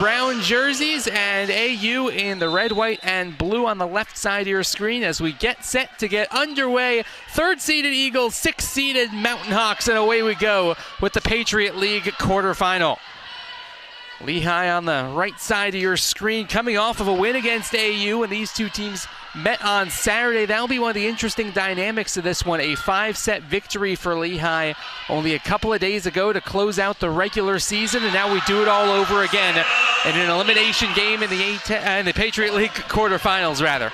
Brown jerseys and AU in the red, white, and blue on the left side of your screen as we get set to get underway. Third-seeded Eagles, sixth-seeded Mountain Hawks, and away we go with the Patriot League quarterfinal. Lehigh on the right side of your screen coming off of a win against AU, and these two teams met on Saturday. That'll be one of the interesting dynamics of this one. A 5-set victory for Lehigh only a couple of days ago to close out the regular season, and now we do it all over again in an elimination game in the Patriot League quarterfinals, rather.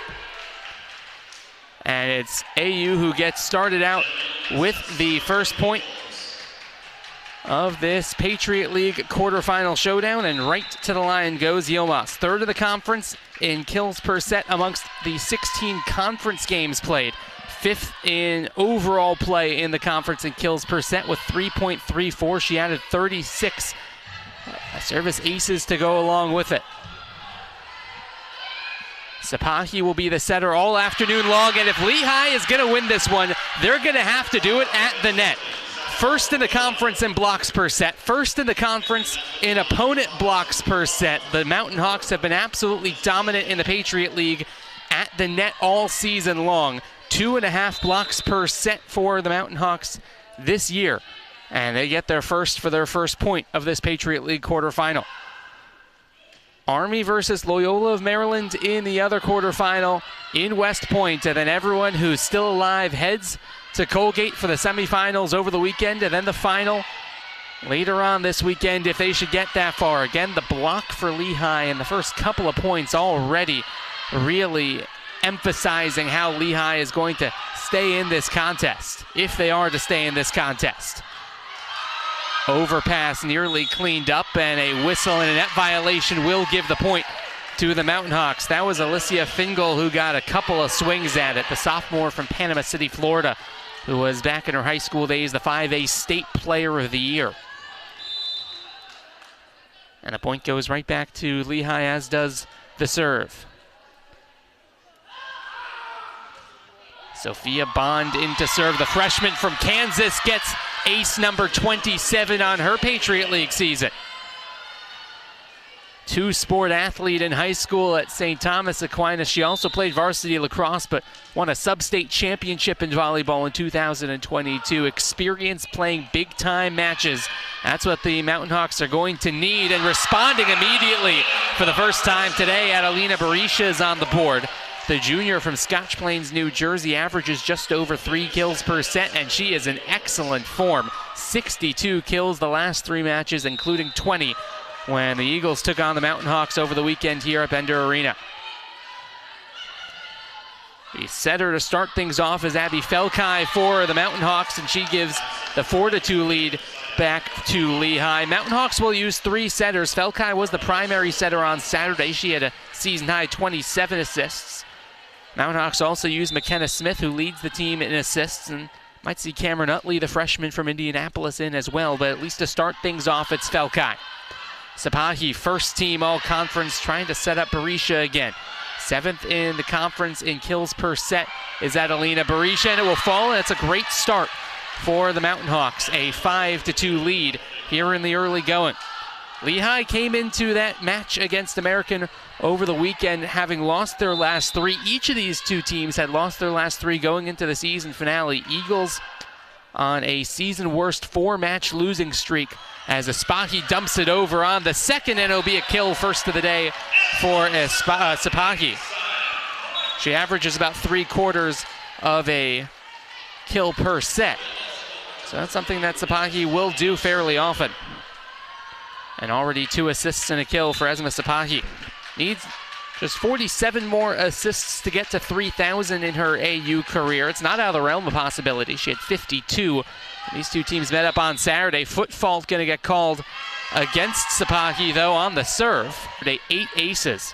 And it's AU who gets started out with the first point of this Patriot League quarterfinal showdown, and right to the line goes Yilmaz. Third of the conference in kills per set amongst the 16 conference games played. Fifth in overall play in the conference in kills per set with 3.34. She added 36 service aces to go along with it. Sapahi will be the setter all afternoon long, and if Lehigh is going to win this one, they're going to have to do it at the net. First in the conference in blocks per set. First in the conference in opponent blocks per set. The Mountain Hawks have been absolutely dominant in the Patriot League at the net all season long. 2.5 blocks per set for the Mountain Hawks this year. And they get their first for their first point of this Patriot League quarterfinal. Army versus Loyola of Maryland in the other quarterfinal in West Point. And then everyone who's still alive heads to Colgate for the semifinals over the weekend, and then the final later on this weekend if they should get that far. Again, the block for Lehigh in the first couple of points already really emphasizing how Lehigh is going to stay in this contest, if they are to stay in this contest. Overpass nearly cleaned up, and a whistle and a net violation will give the point to the Mountain Hawks. That was Alicia Fingal who got a couple of swings at it, the sophomore from Panama City, Florida, who was back in her high school days the 5A State Player of the Year. And a point goes right back to Lehigh, as does the serve. Sophia Bond into serve. The freshman from Kansas gets ace number 27 on her Patriot League season. Two-sport athlete in high school at St. Thomas Aquinas. She also played varsity lacrosse, but won a sub-state championship in volleyball in 2022. Experience playing big-time matches. That's what the Mountain Hawks are going to need, and responding immediately for the first time today. Adelina Berisha is on the board. The junior from Scotch Plains, New Jersey, averages just over 3 kills per set, and she is in excellent form. 62 kills the last 3 matches, including 20 when the Eagles took on the Mountain Hawks over the weekend here at Bender Arena. The setter to start things off is Abby Felkai for the Mountain Hawks, and she gives the 4-2 lead back to Lehigh. Mountain Hawks will use 3 setters. Felkai was the primary setter on Saturday. She had a season-high 27 assists. Mountain Hawks also use McKenna Smith, who leads the team in assists, and might see Cameron Utley, the freshman from Indianapolis, in as well, but at least to start things off, it's Felkai. Sapahi, first team all-conference, trying to set up Berisha again. 7th in the conference in kills per set is Adelina Berisha, and it will fall, and it's a great start for the Mountain Hawks. A 5-2 lead here in the early going. Lehigh came into that match against American over the weekend having lost their last 3. Each of these two teams had lost their last 3 going into the season finale. Eagles on a season-worst 4-match losing streak as Espahi dumps it over on the second, and it'll be a kill first of the day for Sapahi. She averages about 3/4 of a kill per set. So that's something that Sapahi will do fairly often. And already 2 assists and a kill for Esma Sapahi. Needs just 47 more assists to get to 3,000 in her AU career. It's not out of the realm of possibility. She had 52. These two teams met up on Saturday. Foot fault going to get called against Sapahi, though, on the serve. 8 aces.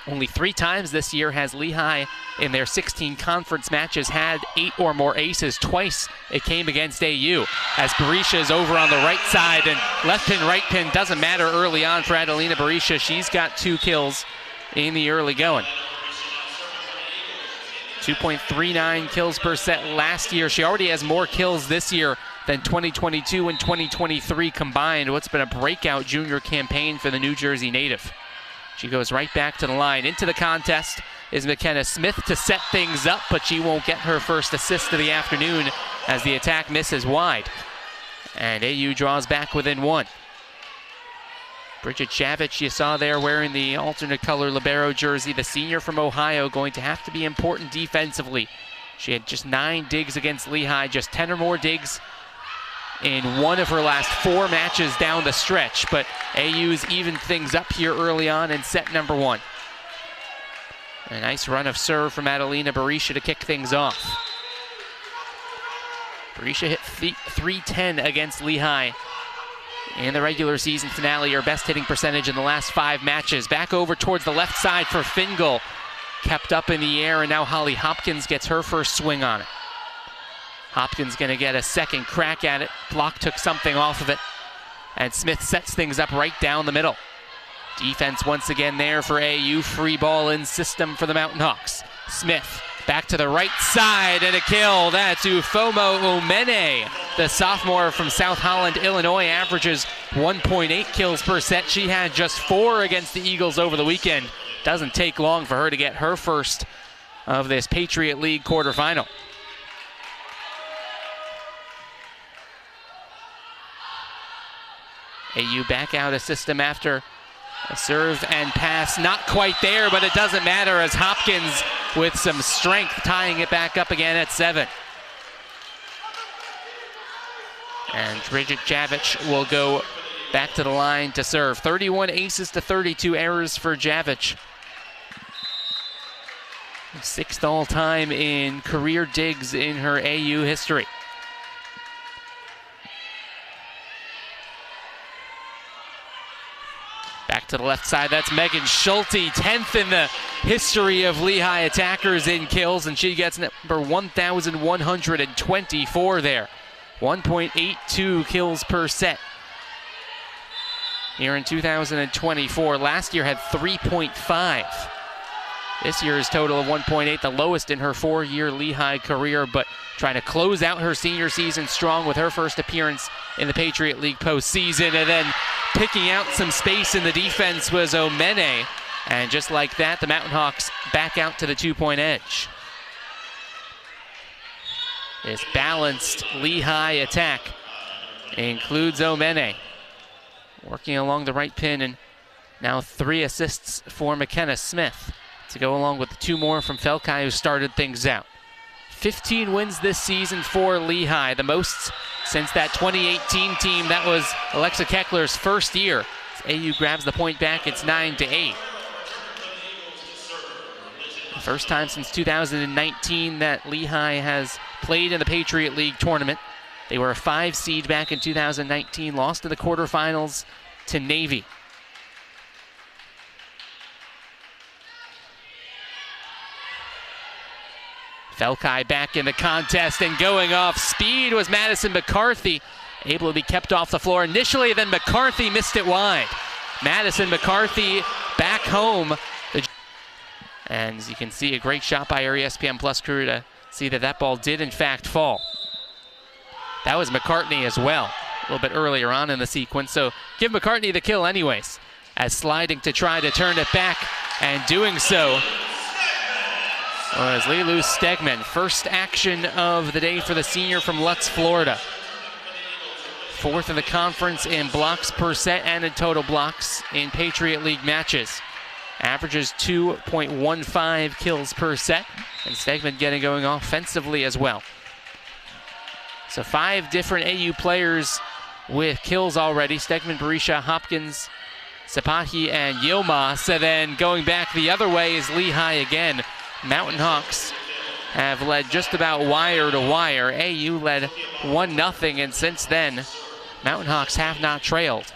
Only 3 times this year has Lehigh in their 16 conference matches had 8 or more aces. Twice it came against AU. As Berisha is over on the right side, and left pin, right pin doesn't matter early on for Adelina Berisha. She's got 2 kills in the early going. 2.39 kills per set last year. She already has more kills this year than 2022 and 2023 combined. What's been a breakout junior campaign for the New Jersey native. She goes right back to the line. Into the contest is McKenna Smith to set things up, but she won't get her first assist of the afternoon as the attack misses wide. And AU draws back within one. Bridget Javich, you saw there wearing the alternate color libero jersey, the senior from Ohio, going to have to be important defensively. She had just 9 digs against Lehigh, just 10 or more digs in one of her last 4 matches down the stretch, but AU's evened things up here early on in set number 1. A nice run of serve from Adelina Berisha to kick things off. Berisha hit 310 against Lehigh in the regular season finale, her best hitting percentage in the last 5 matches. Back over towards the left side for Fingal. Kept up in the air, and now Holly Hopkins gets her first swing on it. Hopkins going to get a second crack at it. Block took something off of it. And Smith sets things up right down the middle. Defense once again there for AU. Free ball in system for the Mountain Hawks. Smith back to the right side and a kill. That's Ufomo Omene. The sophomore from South Holland, Illinois, averages 1.8 kills per set. She had just 4 against the Eagles over the weekend. Doesn't take long for her to get her first of this Patriot League quarterfinal. AU back out of system after a serve and pass, not quite there, but it doesn't matter as Hopkins with some strength tying it back up again at 7. And Bridget Javich will go back to the line to serve. 31 aces to 32 errors for Javich. 6th all-time in career digs in her AU history. Back to the left side, that's Megan Schulte, 10th in the history of Lehigh attackers in kills, and she gets number 1,124 there. 1.82 kills per set here in 2024. Last year had 3.5. This year's total of 1.8, the lowest in her 4-year Lehigh career, but trying to close out her senior season strong with her first appearance in the Patriot League postseason. And then picking out some space in the defense was Omene. And just like that, the Mountain Hawks back out to the 2-point edge. This balanced Lehigh attack includes Omene working along the right pin, and now 3 assists for McKenna Smith to go along with the 2 more from Felkai, who started things out. 15 wins this season for Lehigh, the most since that 2018 team. That was Alexa Keckler's first year. As AU grabs the point back, it's 9-8. The first time since 2019 that Lehigh has played in the Patriot League tournament. They were a 5 seed back in 2019, lost in the quarterfinals to Navy. Felkai back in the contest, and going off speed was Madison McCarthy, able to be kept off the floor initially, then McCarthy missed it wide. Madison McCarthy back home. And as you can see, a great shot by our ESPN Plus crew to see that that ball did in fact fall. That was McCartney as well, a little bit earlier on in the sequence, so give McCartney the kill anyways, as sliding to try to turn it back, and doing so was Lilu Stegman. First action of the day for the senior from Lutz, Florida. 4th in the conference in blocks per set and in total blocks in Patriot League matches. Averages 2.15 kills per set, and Stegman getting going offensively as well. So 5 different AU players with kills already. Stegman, Berisha, Hopkins, Sapahi, and Yilmaz. And then going back the other way is Lehigh again. Mountain Hawks have led just about wire to wire. AU led 1-0, and since then, Mountain Hawks have not trailed.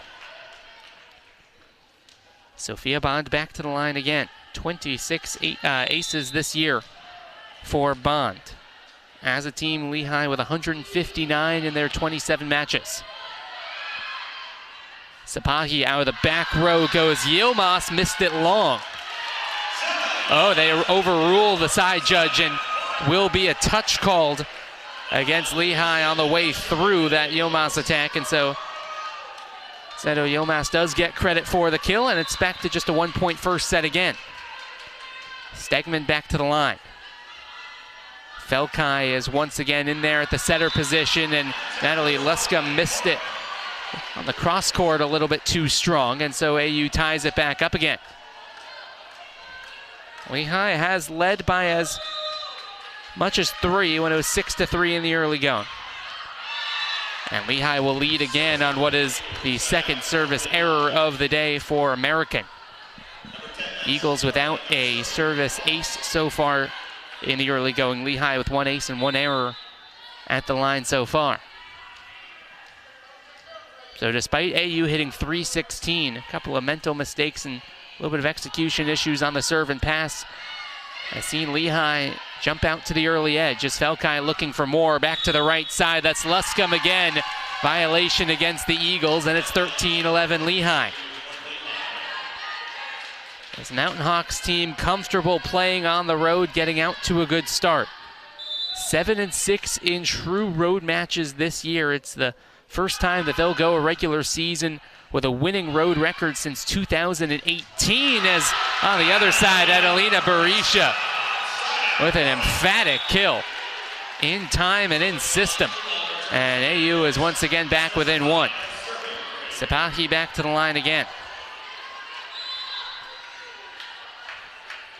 Sophia Bond back to the line again. 26 aces this year for Bond. As a team, Lehigh with 159 in their 27 matches. Sapahi out of the back row goes. Yilmaz missed it long. Oh, they overrule the side judge, and will be a touch called against Lehigh on the way through that Yilmaz attack, and so Zeto Yilmaz does get credit for the kill, and it's back to just a 1-point first set again. Stegman back to the line. Felkai is once again in there at the setter position, and Natalie Luscombe missed it on the cross court a little bit too strong, and so AU ties it back up again. Lehigh has led by as much as 3 when it was 6-3 in the early going. And Lehigh will lead again on what is the second service error of the day for American. Eagles without a service ace so far in the early going. Lehigh with 1 ace and 1 error at the line so far. So despite AU hitting .316, a couple of mental mistakes and a little bit of execution issues on the serve and pass, I've seen Lehigh jump out to the early edge. As Felkai looking for more. Back to the right side. That's Luscombe again. Violation against the Eagles, and it's 13-11 Lehigh. This Mountain Hawks team comfortable playing on the road, getting out to a good start. 7-6 in true road matches this year. It's the first time that they'll go a regular season with a winning road record since 2018, as on the other side, Adelina Berisha with an emphatic kill in time and in system. And AU is once again back within 1. Sapahi back to the line again.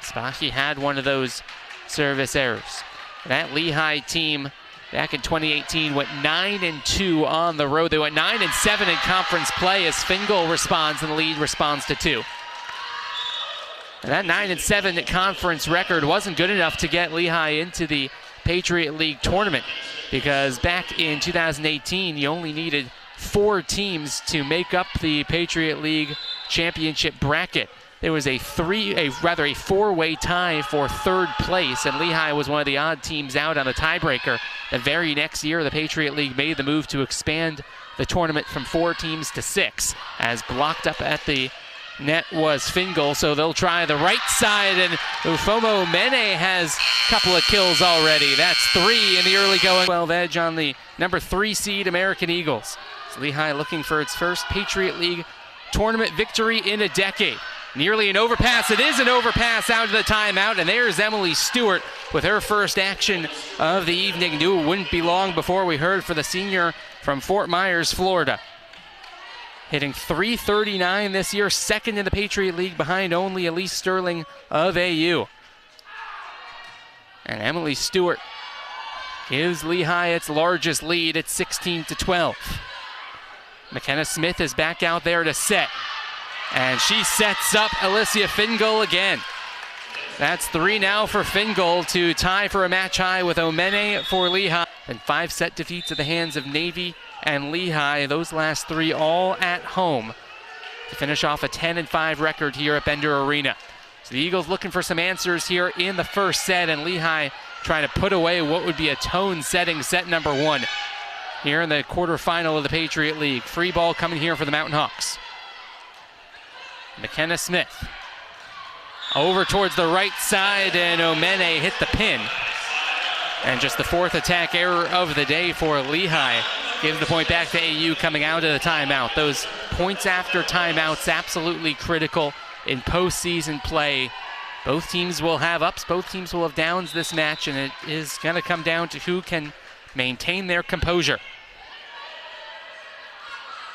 Sapahi had one of those service errors. That Lehigh team back in 2018 went 9-2 on the road. They went 9-7 in conference play as Fingal responds and the lead responds to 2. And that 9-7 conference record wasn't good enough to get Lehigh into the Patriot League tournament, because back in 2018 you only needed 4 teams to make up the Patriot League championship bracket. There was a 4-way tie for 3rd place, and Lehigh was one of the odd teams out on the tiebreaker. The very next year, the Patriot League made the move to expand the tournament from 4 teams to 6, as blocked up at the net was Fingal, so they'll try the right side, and Ufomo Mene has a couple of kills already. That's 3 in the early going. 12 edge on the number 3 seed American Eagles. So Lehigh looking for its first Patriot League tournament victory in a decade. Nearly an overpass. It is an overpass out of the timeout, and there's Emily Stewart with her first action of the evening. Knew it wouldn't be long before we heard for the senior from Fort Myers, Florida. Hitting .339 this year, second in the Patriot League behind only Elise Sterling of AU. And Emily Stewart gives Lehigh its largest lead at 16-12. McKenna Smith is back out there to set. And she sets up Alicia Fingal again. That's 3 now for Fingal to tie for a match high with Omene for Lehigh. And 5 set defeats at the hands of Navy and Lehigh. Those last 3 all at home to finish off a 10-5 record here at Bender Arena. So the Eagles looking for some answers here in the first set, and Lehigh trying to put away what would be a tone-setting set number 1 here in the quarterfinal of the Patriot League. Free ball coming here for the Mountain Hawks. McKenna Smith over towards the right side, and Omene hit the pin. And just the 4th attack error of the day for Lehigh. Gives the point back to AU coming out of the timeout. Those points after timeouts absolutely critical in postseason play. Both teams will have ups, both teams will have downs this match, and it is going to come down to who can maintain their composure.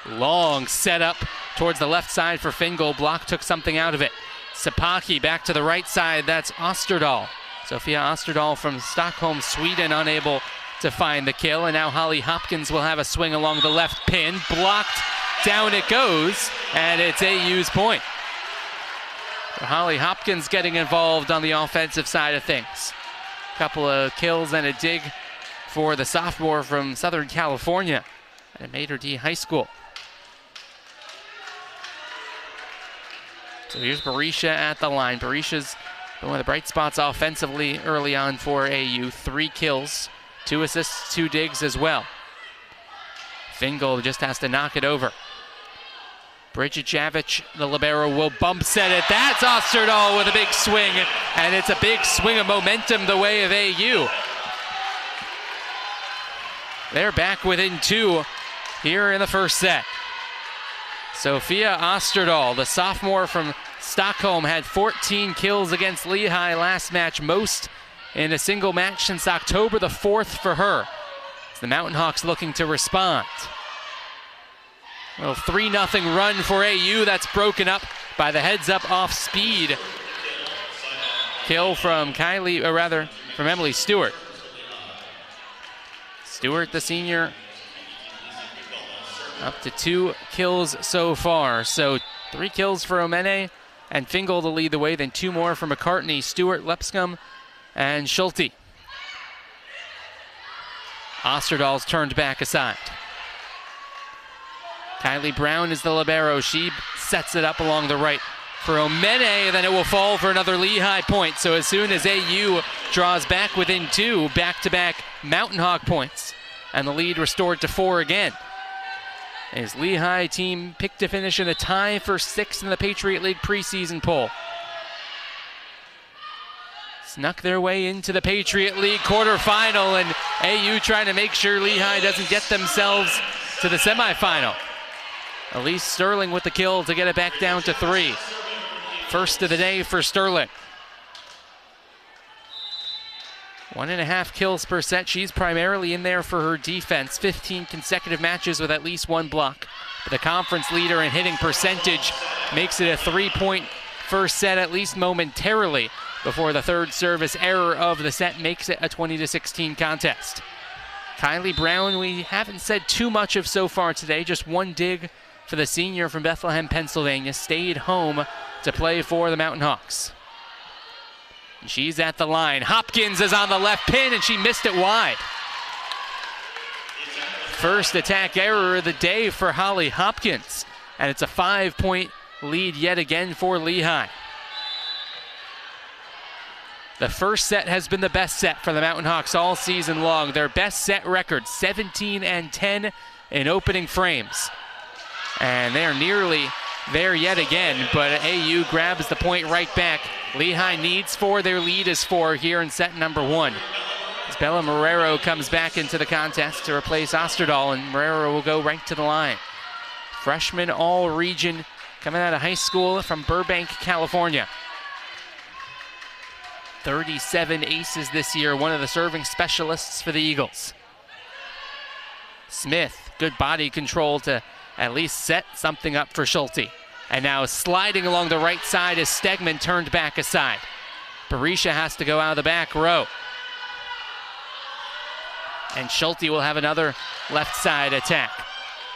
Long setup towards the left side for Fingal. Block took something out of it. Sapahi back to the right side. That's Osterdahl. Sofia Osterdahl from Stockholm, Sweden, unable to find the kill. And now Holly Hopkins will have a swing along the left pin. Blocked. Down it goes. And it's AU's point. So Holly Hopkins getting involved on the offensive side of things. A couple of kills and a dig for the sophomore from Southern California at Mater D High School. So here's Berisha at the line. Berisha's one of the bright spots offensively early on for AU. 3 kills, 2 assists, 2 digs as well. Fingal just has to knock it over. Bridget Javich, the libero, will bump set it. That's Osterdahl with a big swing, and it's a big swing of momentum the way of AU. They're back within 2 here in the first set. Sophia Osterdahl, the sophomore from Stockholm, had 14 kills against Lehigh last match, most in a single match since October the 4th for her. As the Mountain Hawks looking to respond. Well, 3-0 run for AU. That's broken up by the heads-up off-speed kill from from Emily Stewart. Stewart, the senior, up to 2 kills so far. So 3 kills for Omene and Fingal to lead the way, then 2 more for McCartney, Stewart, Lepscomb, and Schulte. Osterdahl's turned back aside. Kylie Brown is the libero. She sets it up along the right for Omene, then it will fall for another Lehigh point. So as soon as AU draws back within 2, back-to-back Mountain Hawk points, and the lead restored to 4 again. As Lehigh team picked to finish in a tie for 6th in the Patriot League preseason poll. Snuck their way into the Patriot League quarterfinal, and AU trying to make sure Lehigh doesn't get themselves to the semifinal. Elise Sterling with the kill to get it back down to 3. First of the day for Sterling. 1.5 kills per set. She's primarily in there for her defense. 15 consecutive matches with at least 1 block. But the conference leader in hitting percentage makes it a 3-point first set, at least momentarily, before the third service error of the set makes it a 20-16 contest. Kylie Brown, we haven't said too much of so far today. Just 1 dig for the senior from Bethlehem, Pennsylvania. Stayed home to play for the Mountain Hawks. She's at the line. Hopkins is on the left pin, and she missed it wide. First attack error of the day for Holly Hopkins, and it's a 5-point lead yet again for Lehigh. The first set has been the best set for the Mountain Hawks all season long. Their best set record, 17-10 in opening frames. And they're nearly there yet again, but AU grabs the point right back. Lehigh needs 4, their lead is 4 here in set number 1. As Bella Marrero comes back into the contest to replace Osterdahl, and Marrero will go right to the line. Freshman all-region coming out of high school from Burbank, California. 37 aces this year, one of the serving specialists for the Eagles. Smith, good body control to at least set something up for Schulte. And now sliding along the right side as Stegman turned back aside. Barisha has to go out of the back row. And Schulte will have another left side attack.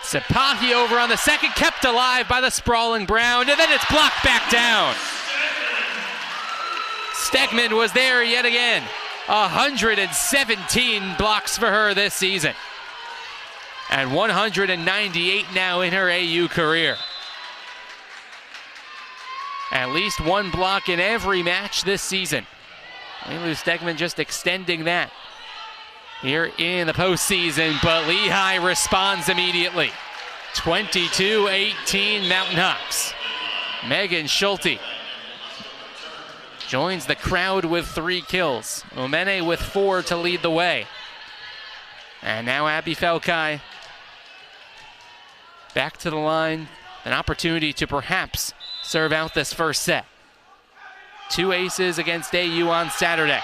Sapahi over on the second, kept alive by the sprawling Brown, and then it's blocked back down. Stegman was there yet again. 117 blocks for her this season. And 198 now in her AU career. At least 1 block in every match this season. Lulu Stegman just extending that here in the postseason, but Lehigh responds immediately. 22-18 Mountain Hawks. Megan Schulte joins the crowd with 3 kills. Omene with 4 to lead the way. And now Abby Felkai back to the line. An opportunity to perhaps serve out this first set. 2 aces against AU on Saturday.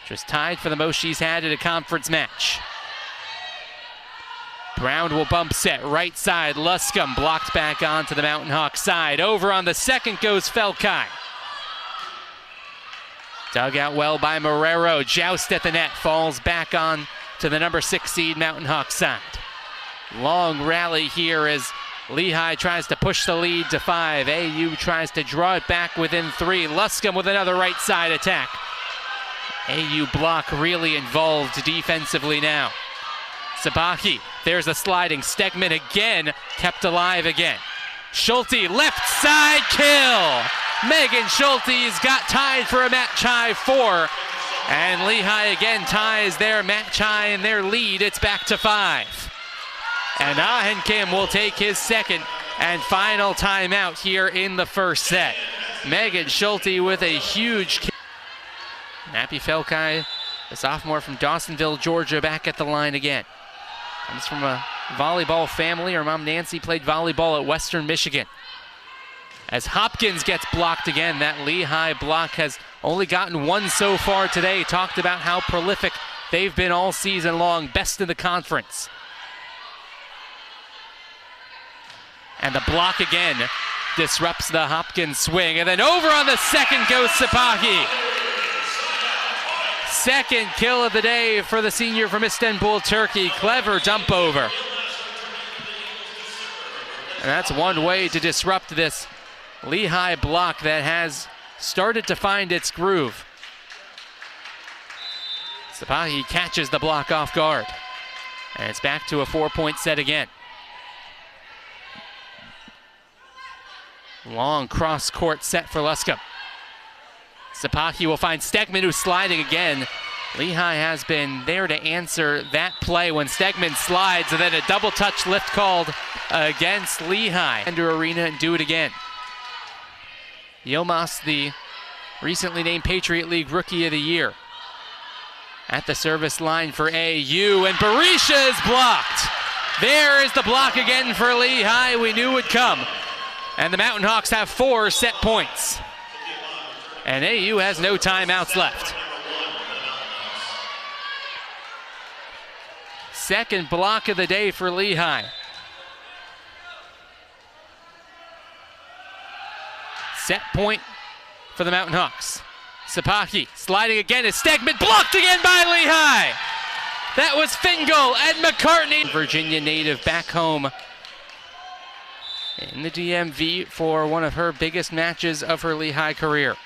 Just tied for the most she's had in a conference match. Brown will bump set right side. Luscombe blocked back onto the Mountain Hawk side. Over on the second goes Felkai. Dug out well by Marrero. Joust at the net. Falls back on to the number 6 seed Mountain Hawk side. Long rally here as Lehigh tries to push the lead to 5. AU tries to draw it back within 3. Luscombe with another right side attack. AU block really involved defensively now. Sabahi, there's a sliding. Stegman again, kept alive again. Schulte, left side kill. Megan Schulte's got tied for a match high 4. And Lehigh again ties their match high in their lead. It's back to 5. And Ahenkim will take his second and final timeout here in the first set. Megan Schulte with a huge kill. Abby Felkai, the sophomore from Dawsonville, Georgia, back at the line again. Comes from a volleyball family. Her mom, Nancy, played volleyball at Western Michigan. As Hopkins gets blocked again, that Lehigh block has only gotten one so far today. Talked about how prolific they've been all season long, best in the conference. And the block again disrupts the Hopkins swing. And then over on the second goes Sapahi. Second kill of the day for the senior from Istanbul, Turkey. Clever dump over. And that's one way to disrupt this Lehigh block that has started to find its groove. Sapahi catches the block off guard. And it's back to a 4-point set again. Long cross-court set for Luscombe. Sapahi will find Stegman, who's sliding again. Lehigh has been there to answer that play when Stegman slides, and then a double touch lift called against Lehigh. Enter arena and do it again. Yilmaz, the recently named Patriot League Rookie of the Year, at the service line for AU, and Berisha is blocked. There is the block again for Lehigh. We knew would come. And the Mountain Hawks have 4 set points. And AU has no timeouts left. Second block of the day for Lehigh. Set point for the Mountain Hawks. Sapahi sliding again as Stegman blocked again by Lehigh. That was Fingal and McCartney. Virginia native back home in the DMV for one of her biggest matches of her Lehigh career.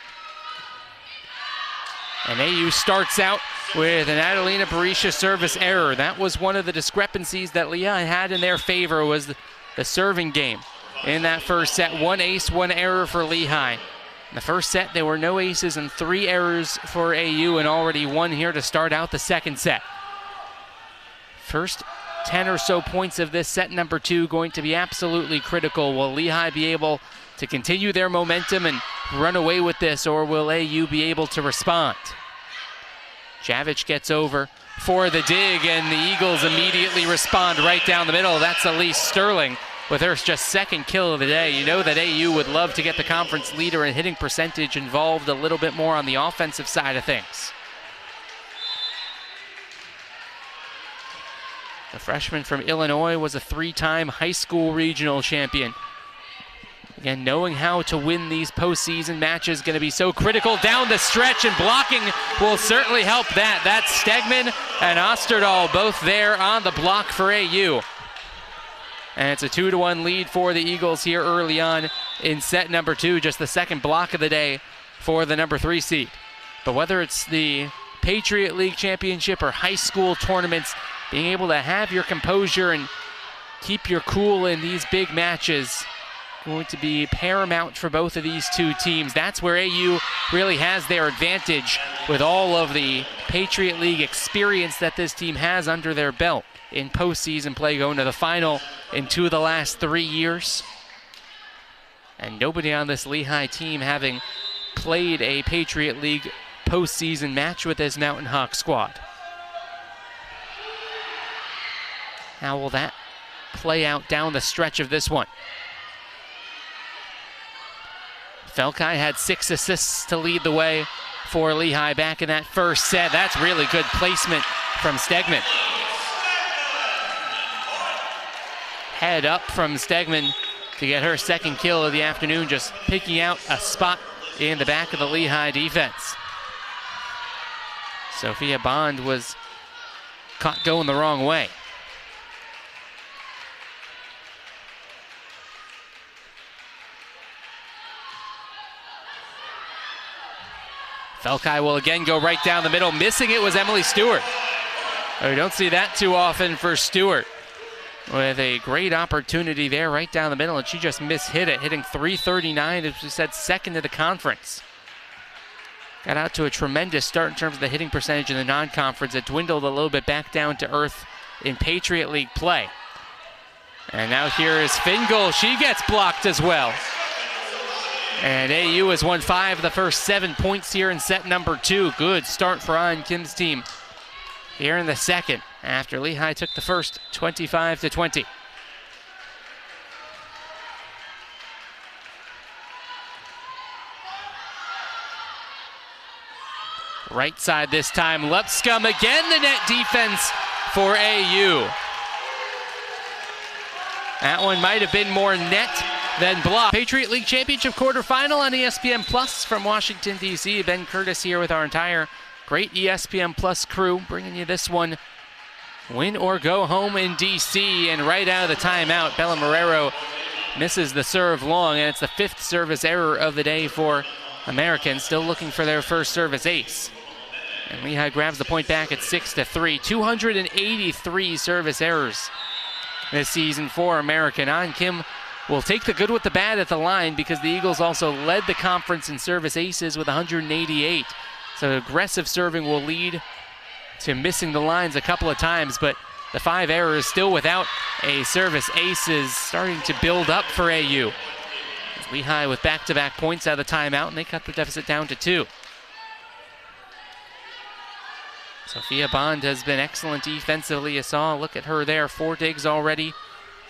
And AU starts out with an Adelina Berisha service error. That was one of the discrepancies that Lehigh had in their favor, was the serving game. In that first set, 1 ace, 1 error for Lehigh. In the first set, there were no aces and 3 errors for AU, and already 1 here to start out the second set. First 10 or so points of this set number 2 going to be absolutely critical. Will Lehigh be able to continue their momentum and run away with this, or will AU be able to respond? Javich gets over for the dig, and the Eagles immediately respond right down the middle. That's Elise Sterling with her just second kill of the day. You know that AU would love to get the conference leader in hitting percentage involved a little bit more on the offensive side of things. The freshman from Illinois was a 3-time high school regional champion. Again, knowing how to win these postseason matches is going to be so critical down the stretch, and blocking will certainly help that. That's Stegman and Osterdahl both there on the block for AU. And it's a 2-1 lead for the Eagles here early on in set number 2, just the second block of the day for the number 3 seed. But whether it's the Patriot League Championship or high school tournaments, being able to have your composure and keep your cool in these big matches going to be paramount for both of these two teams. That's where AU really has their advantage, with all of the Patriot League experience that this team has under their belt in postseason play, going to the final in 2 of the last 3 years. And nobody on this Lehigh team having played a Patriot League postseason match with this Mountain Hawk squad. How will that play out down the stretch of this one? Felkai had 6 assists to lead the way for Lehigh back in that first set. That's really good placement from Stegman. Head up from Stegman to get her second kill of the afternoon, just picking out a spot in the back of the Lehigh defense. Sophia Bond was caught going the wrong way. Felkai will again go right down the middle. Missing it was Emily Stewart. We don't see that too often for Stewart, with a great opportunity there right down the middle, and she just mishit it, hitting .339, as we said, second to the conference. Got out to a tremendous start in terms of the hitting percentage in the non-conference. It dwindled a little bit back down to earth in Patriot League play. And now here is Fingal. She gets blocked as well. And AU has won 5 of the first 7 points here in set number 2. Good start for An Kim's team here in the second after Lehigh took the first 25-20. Right side this time, Lipscomb again, the net defense for AU. That one might have been more net than block. Patriot League Championship quarterfinal on ESPN Plus from Washington, D.C. Ben Curtis here with our entire great ESPN Plus crew, bringing you this one. Win or go home in D.C. And right out of the timeout, Bella Marrero misses the serve long, and it's the 5th service error of the day for Americans, still looking for their first service ace. And Lehigh grabs the point back at 6-3. 283 service errors this season for American. An Kim will take the good with the bad at the line because the Eagles also led the conference in service aces with 188. So aggressive serving will lead to missing the lines a couple of times, but the 5 errors still without a service ace is starting to build up for AU. Lehigh with back-to-back points out of the timeout, and they cut the deficit down to 2. Sophia Bond has been excellent defensively. You saw, look at her there, 4 digs already.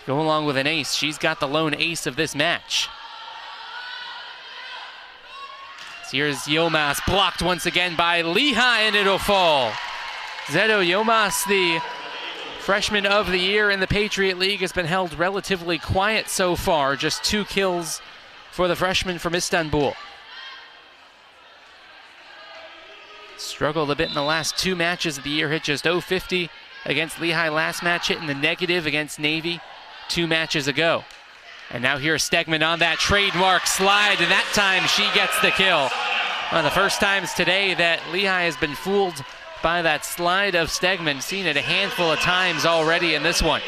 Go along with an ace. She's got the lone ace of this match. So here's Yilmaz, blocked once again by Lehigh, and it'll fall. Zeto Yilmaz, the freshman of the year in the Patriot League, has been held relatively quiet so far. Just 2 kills for the freshman from Istanbul. Struggled a bit in the last 2 matches of the year, hit just .050 against Lehigh last match, hitting the negative against Navy 2 matches ago. And now here's Stegman on that trademark slide, and that time she gets the kill. One of the first times today that Lehigh has been fooled by that slide of Stegman. Seen it a handful of times already in this one.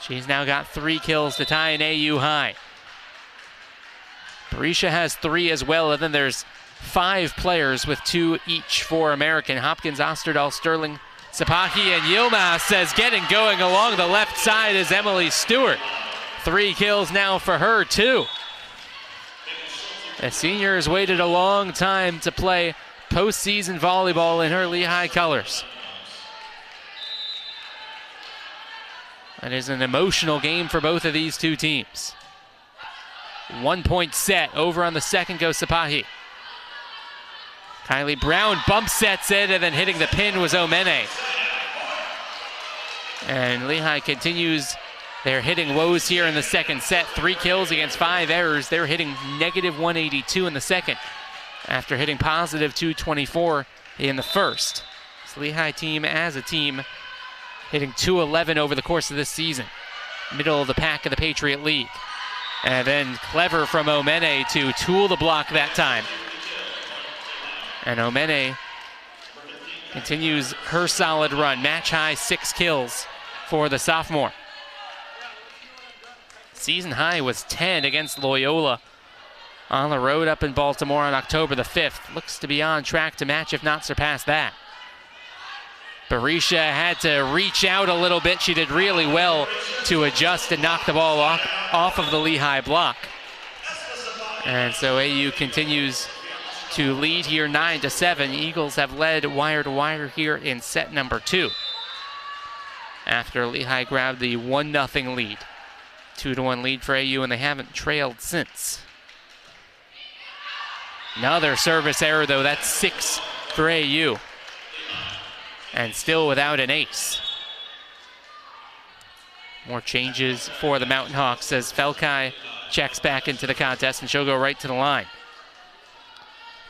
She's now got 3 kills to tie an AU high. Barisha has 3 as well, and then there's 5 players with 2 each for American. Hopkins, Osterdahl, Sterling, Sapahi, and Yilmaz says getting going along the left side is Emily Stewart. 3 kills now for her, too. The senior has waited a long time to play postseason volleyball in her Lehigh colors. It is an emotional game for both of these 2 teams. 1-point set. Over on the second goes Sapahi. Kylie Brown bump sets it, and then hitting the pin was Omene. And Lehigh continues their hitting woes here in the second set. 3 kills against 5 errors. They're hitting negative 182 in the second after hitting positive 224 in the first. This Lehigh team as a team hitting 211 over the course of this season. Middle of the pack of the Patriot League. And then clever from Omene to tool the block that time. And Omene continues her solid run. Match high 6 kills for the sophomore. Season high was 10 against Loyola on the road up in Baltimore on October the 5th. Looks to be on track to match, if not surpass that. Barisha had to reach out a little bit. She did really well to adjust and knock the ball off of the Lehigh block. And so AU continues to lead here 9-7. Eagles have led wire to wire here in set number 2. After Lehigh grabbed the 1-0 lead. 2-1 lead for AU, and they haven't trailed since. Another service error though, that's 6 for AU. And still without an ace. More changes for the Mountain Hawks as Felkai checks back into the contest, and she'll go right to the line.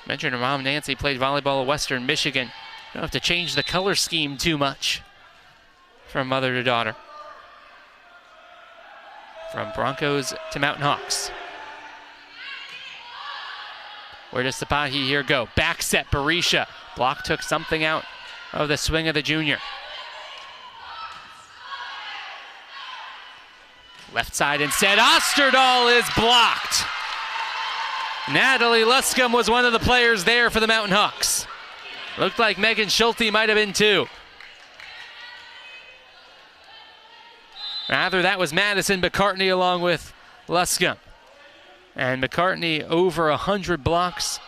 Mentioned her mom, Nancy, played volleyball at Western Michigan. Don't have to change the color scheme too much from mother to daughter. From Broncos to Mountain Hawks. Where does Sapahi here go? Back set, Barisha. Block took something out of the swing of the junior. Left side instead. Osterdahl is blocked. Natalie Luscombe was one of the players there for the Mountain Hawks. Looked like Megan Schulte might have been too. Rather, that was Madison McCartney along with Luscombe. And McCartney over 100 blocks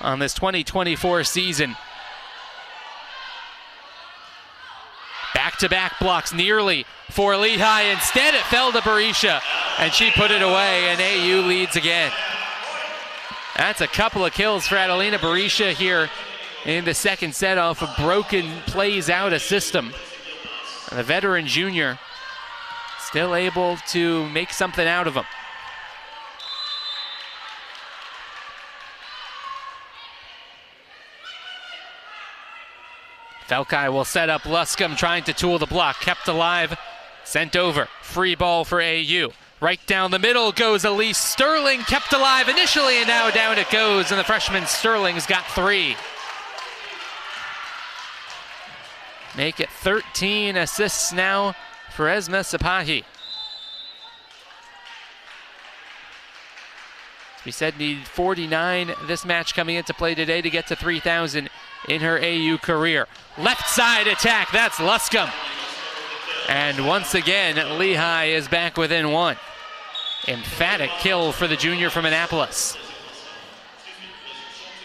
on this 2024 season. Back-to-back blocks nearly for Lehigh. Instead, it fell to Berisha, and she put it away, and AU leads again. That's a couple of kills for Adelina Berisha here in the second set off of broken plays out of system. And the veteran junior still able to make something out of them. Felkai will set up Luscombe, trying to tool the block. Kept alive, sent over. Free ball for AU. Right down the middle goes Elise Sterling, kept alive initially, and now down it goes, and the freshman Sterling's got 3. Make it 13 assists now for Esma Sapahi. We said need 49 this match coming into play today to get to 3,000 in her AU career. Left side attack, that's Luscombe. And once again, Lehigh is back within 1. Emphatic kill for the junior from Annapolis.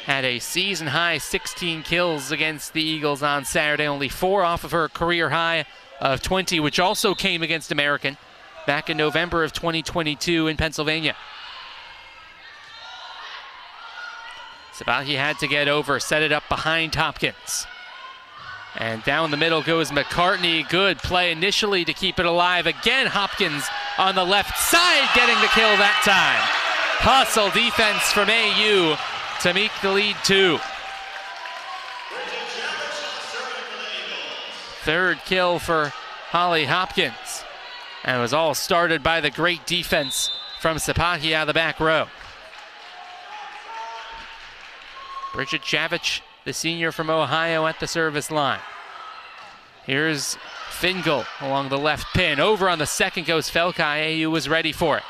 Had a season high 16 kills against the Eagles on Saturday, only 4 off of her career high of 20, which also came against American back in November of 2022 in Pennsylvania. Sabahi had to get over, set it up behind Hopkins. And down the middle goes McCartney. Good play initially to keep it alive. Again, Hopkins on the left side getting the kill that time. Hustle defense from AU to make the lead 2. Third kill for Holly Hopkins. And it was all started by the great defense from Sapahi out of the back row. Bridget Chavich, the senior from Ohio, at the service line. Here's Fingal along the left pin. Over on the second goes Felkai. AU was ready for it.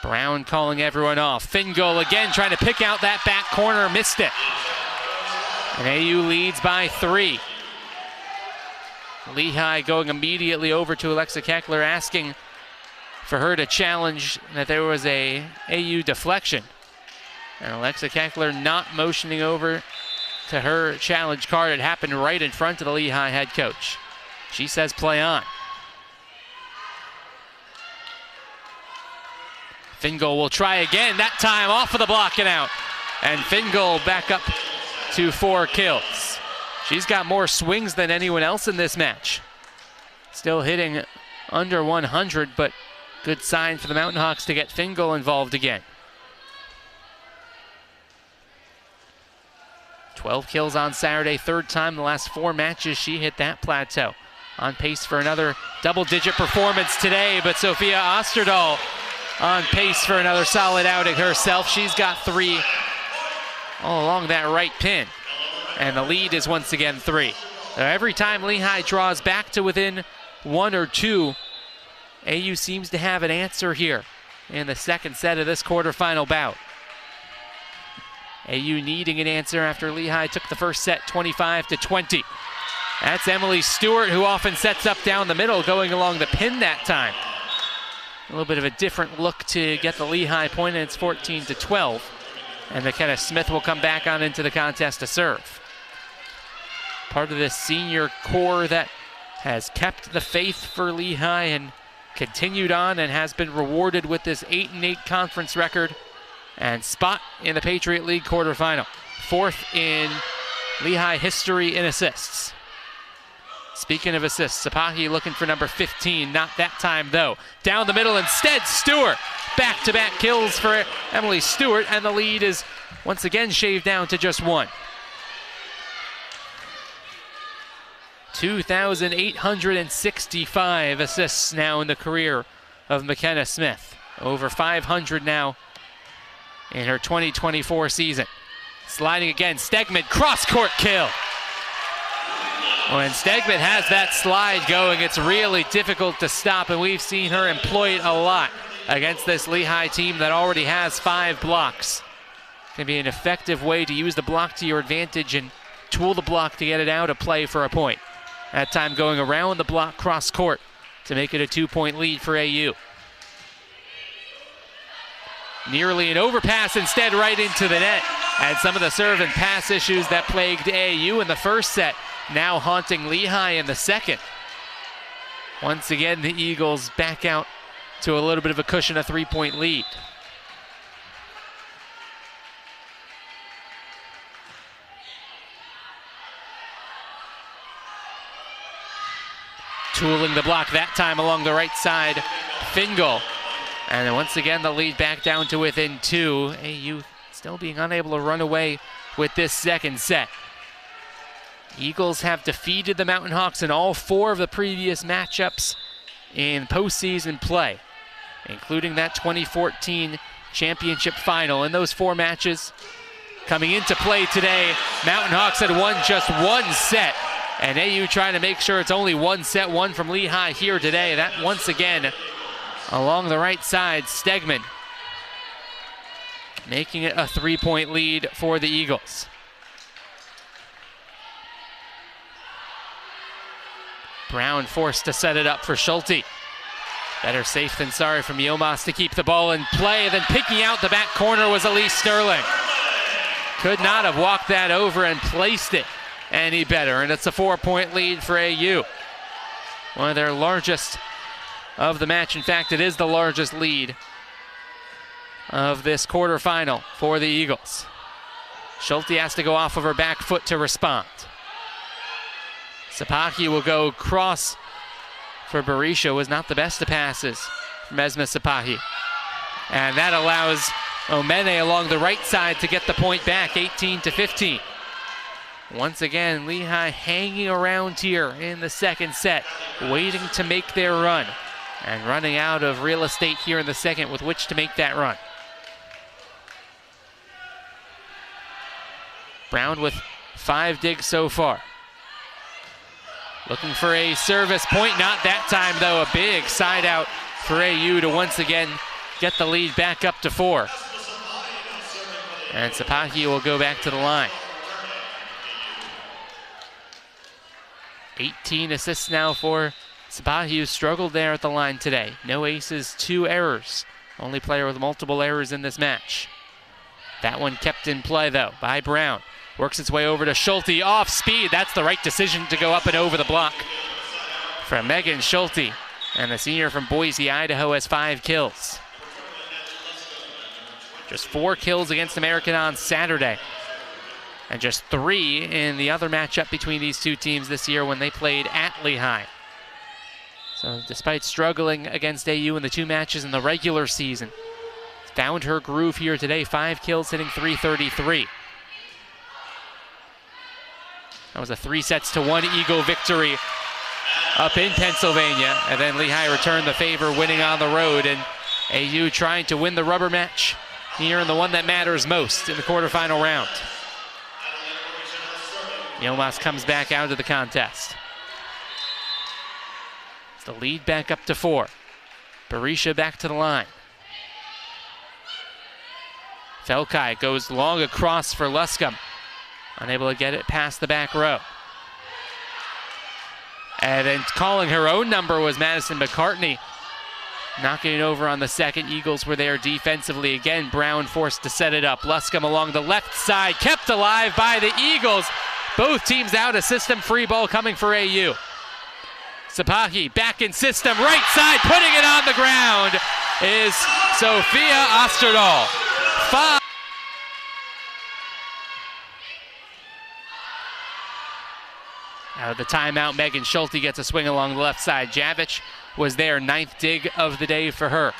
Brown calling everyone off. Fingal again trying to pick out that back corner, missed it. And AU leads by 3. Lehigh going immediately over to Alexa Keckler, asking for her to challenge that there was a AU deflection. And Alexa Keckler not motioning over to her challenge card. It happened right in front of the Lehigh head coach. She says play on. Fingal will try again, that time off of the block and out. And Fingal back up to 4 kills. She's got more swings than anyone else in this match. Still hitting under 100, but good sign for the Mountain Hawks to get Fingal involved again. 12 kills on Saturday, 3rd time in the last 4 matches she hit that plateau. On pace for another double-digit performance today, but Sophia Osterdahl on pace for another solid outing herself. She's got 3 all along that right pin, and the lead is once again 3. Now, every time Lehigh draws back to within 1 or 2, AU seems to have an answer here in the second set of this quarterfinal bout. AU needing an answer after Lehigh took the first set 25-20. That's Emily Stewart, who often sets up down the middle, going along the pin that time. A little bit of a different look to get the Lehigh point, and it's 14-12. And McKenna Smith will come back on into the contest to serve. Part of this senior core that has kept the faith for Lehigh and continued on and has been rewarded with this 8-8 conference record and spot in the Patriot League quarterfinal. 4th in Lehigh history in assists. Speaking of assists, Sapahi looking for number 15, not that time though. Down the middle instead, Stewart. Back-to-back kills for Emily Stewart, and the lead is once again shaved down to just 1. 2,865 assists now in the career of McKenna Smith. Over 500 now in her 2024 season. Sliding again, Stegman, cross-court kill. When Stegman has that slide going, it's really difficult to stop, and we've seen her employ it a lot against this Lehigh team that already has 5 blocks. It can be an effective way to use the block to your advantage and tool the block to get it out of play for a point. That time going around the block cross-court to make it a 2-point lead for AU. Nearly an overpass, instead right into the net. And some of the serve and pass issues that plagued AAU in the first set now haunting Lehigh in the second. Once again, the Eagles back out to a little bit of a cushion, a 3-point lead. Tooling the block that time along the right side, Fingal. And then once again, the lead back down to within 2. AU still being unable to run away with this second set. Eagles have defeated the Mountain Hawks in all 4 of the previous matchups in postseason play, including that 2014 championship final. In those 4 matches coming into play today, Mountain Hawks had won just 1 set. And AU trying to make sure it's only 1 set, 1 from Lehigh here today. That once again, along the right side, Stegman making it a 3-point lead for the Eagles. Brown forced to set it up for Schulte. Better safe than sorry from Yilmaz to keep the ball in play. Then picking out the back corner was Elise Sterling. Could not have walked that over and placed it any better, and it's a 4-point lead for AU. One of their largest of the match. In fact, it is the largest lead of this quarterfinal for the Eagles. Schulte has to go off of her back foot to respond. Sapahi will go cross for Berisha. Was not the best of passes from Esma Sapahi. And that allows Omene along the right side to get the point back, 18-15. Once again, Lehigh hanging around here in the second set, waiting to make their run, and running out of real estate here in the second with which to make that run. Brown with 5 digs so far. Looking for a service point, not that time though. A big side out for AU to once again get the lead back up to 4. And Sapahi will go back to the line. 18 assists now for Sapahi, who struggled there at the line today. No aces, 2 errors. Only player with multiple errors in this match. That one kept in play though by Brown. Works its way over to Schulte, off speed. That's the right decision to go up and over the block from Megan Schulte. And the senior from Boise, Idaho, has 5 kills. Just 4 kills against American on Saturday. And just 3 in the other matchup between these two teams this year when they played at Lehigh. So despite struggling against AU in the 2 matches in the regular season, found her groove here today. 5 kills, hitting .333. That was a 3-1 Eagle victory up in Pennsylvania. And then Lehigh returned the favor, winning on the road. And AU trying to win the rubber match here in the one that matters most in the quarterfinal round. Yilmaz comes back out of the contest. It's the lead back up to 4. Berisha back to the line. Felkai goes long across for Luscombe. Unable to get it past the back row. And then calling her own number was Madison McCartney. Knocking it over on the second. Eagles were there defensively again. Brown forced to set it up. Luscombe along the left side, kept alive by the Eagles. Both teams out. A system free ball coming for AU. Sapahi back in system, right side, putting it on the ground is Sophia Osterdahl. 5. Out of the timeout, Megan Schulte gets a swing along the left side. Javich was there, 9th dig of the day for her.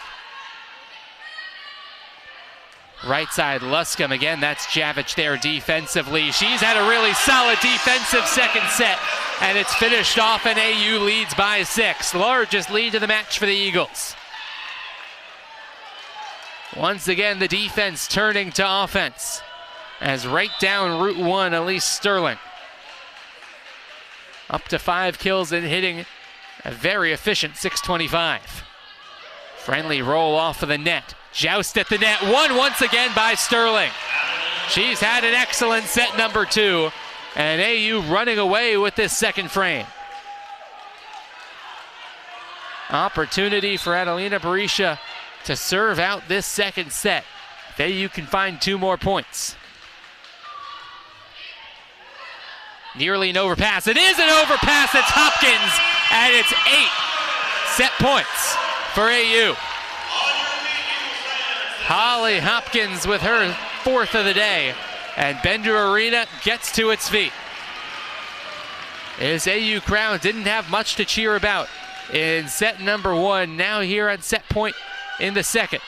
Right side, Luscombe again. That's Javich there defensively. She's had a really solid defensive second set, and it's finished off, and AU leads by 6. Largest lead of the match for the Eagles. Once again, the defense turning to offense as right down Route 1, Elise Sterling. Up to 5 kills and hitting a very efficient .625. Friendly roll off of the net. Joust at the net, won once again by Sterling. She's had an excellent set number 2, and AU running away with this second frame. Opportunity for Adelina Berisha to serve out this second set. If AU can find 2 more points. Nearly an overpass. It is an overpass. It's Hopkins, and it's 8 set points for AU. Holly Hopkins with her 4th of the day, and Bender Arena gets to its feet. This AU crowd didn't have much to cheer about in set number 1. Now here at set point in the second.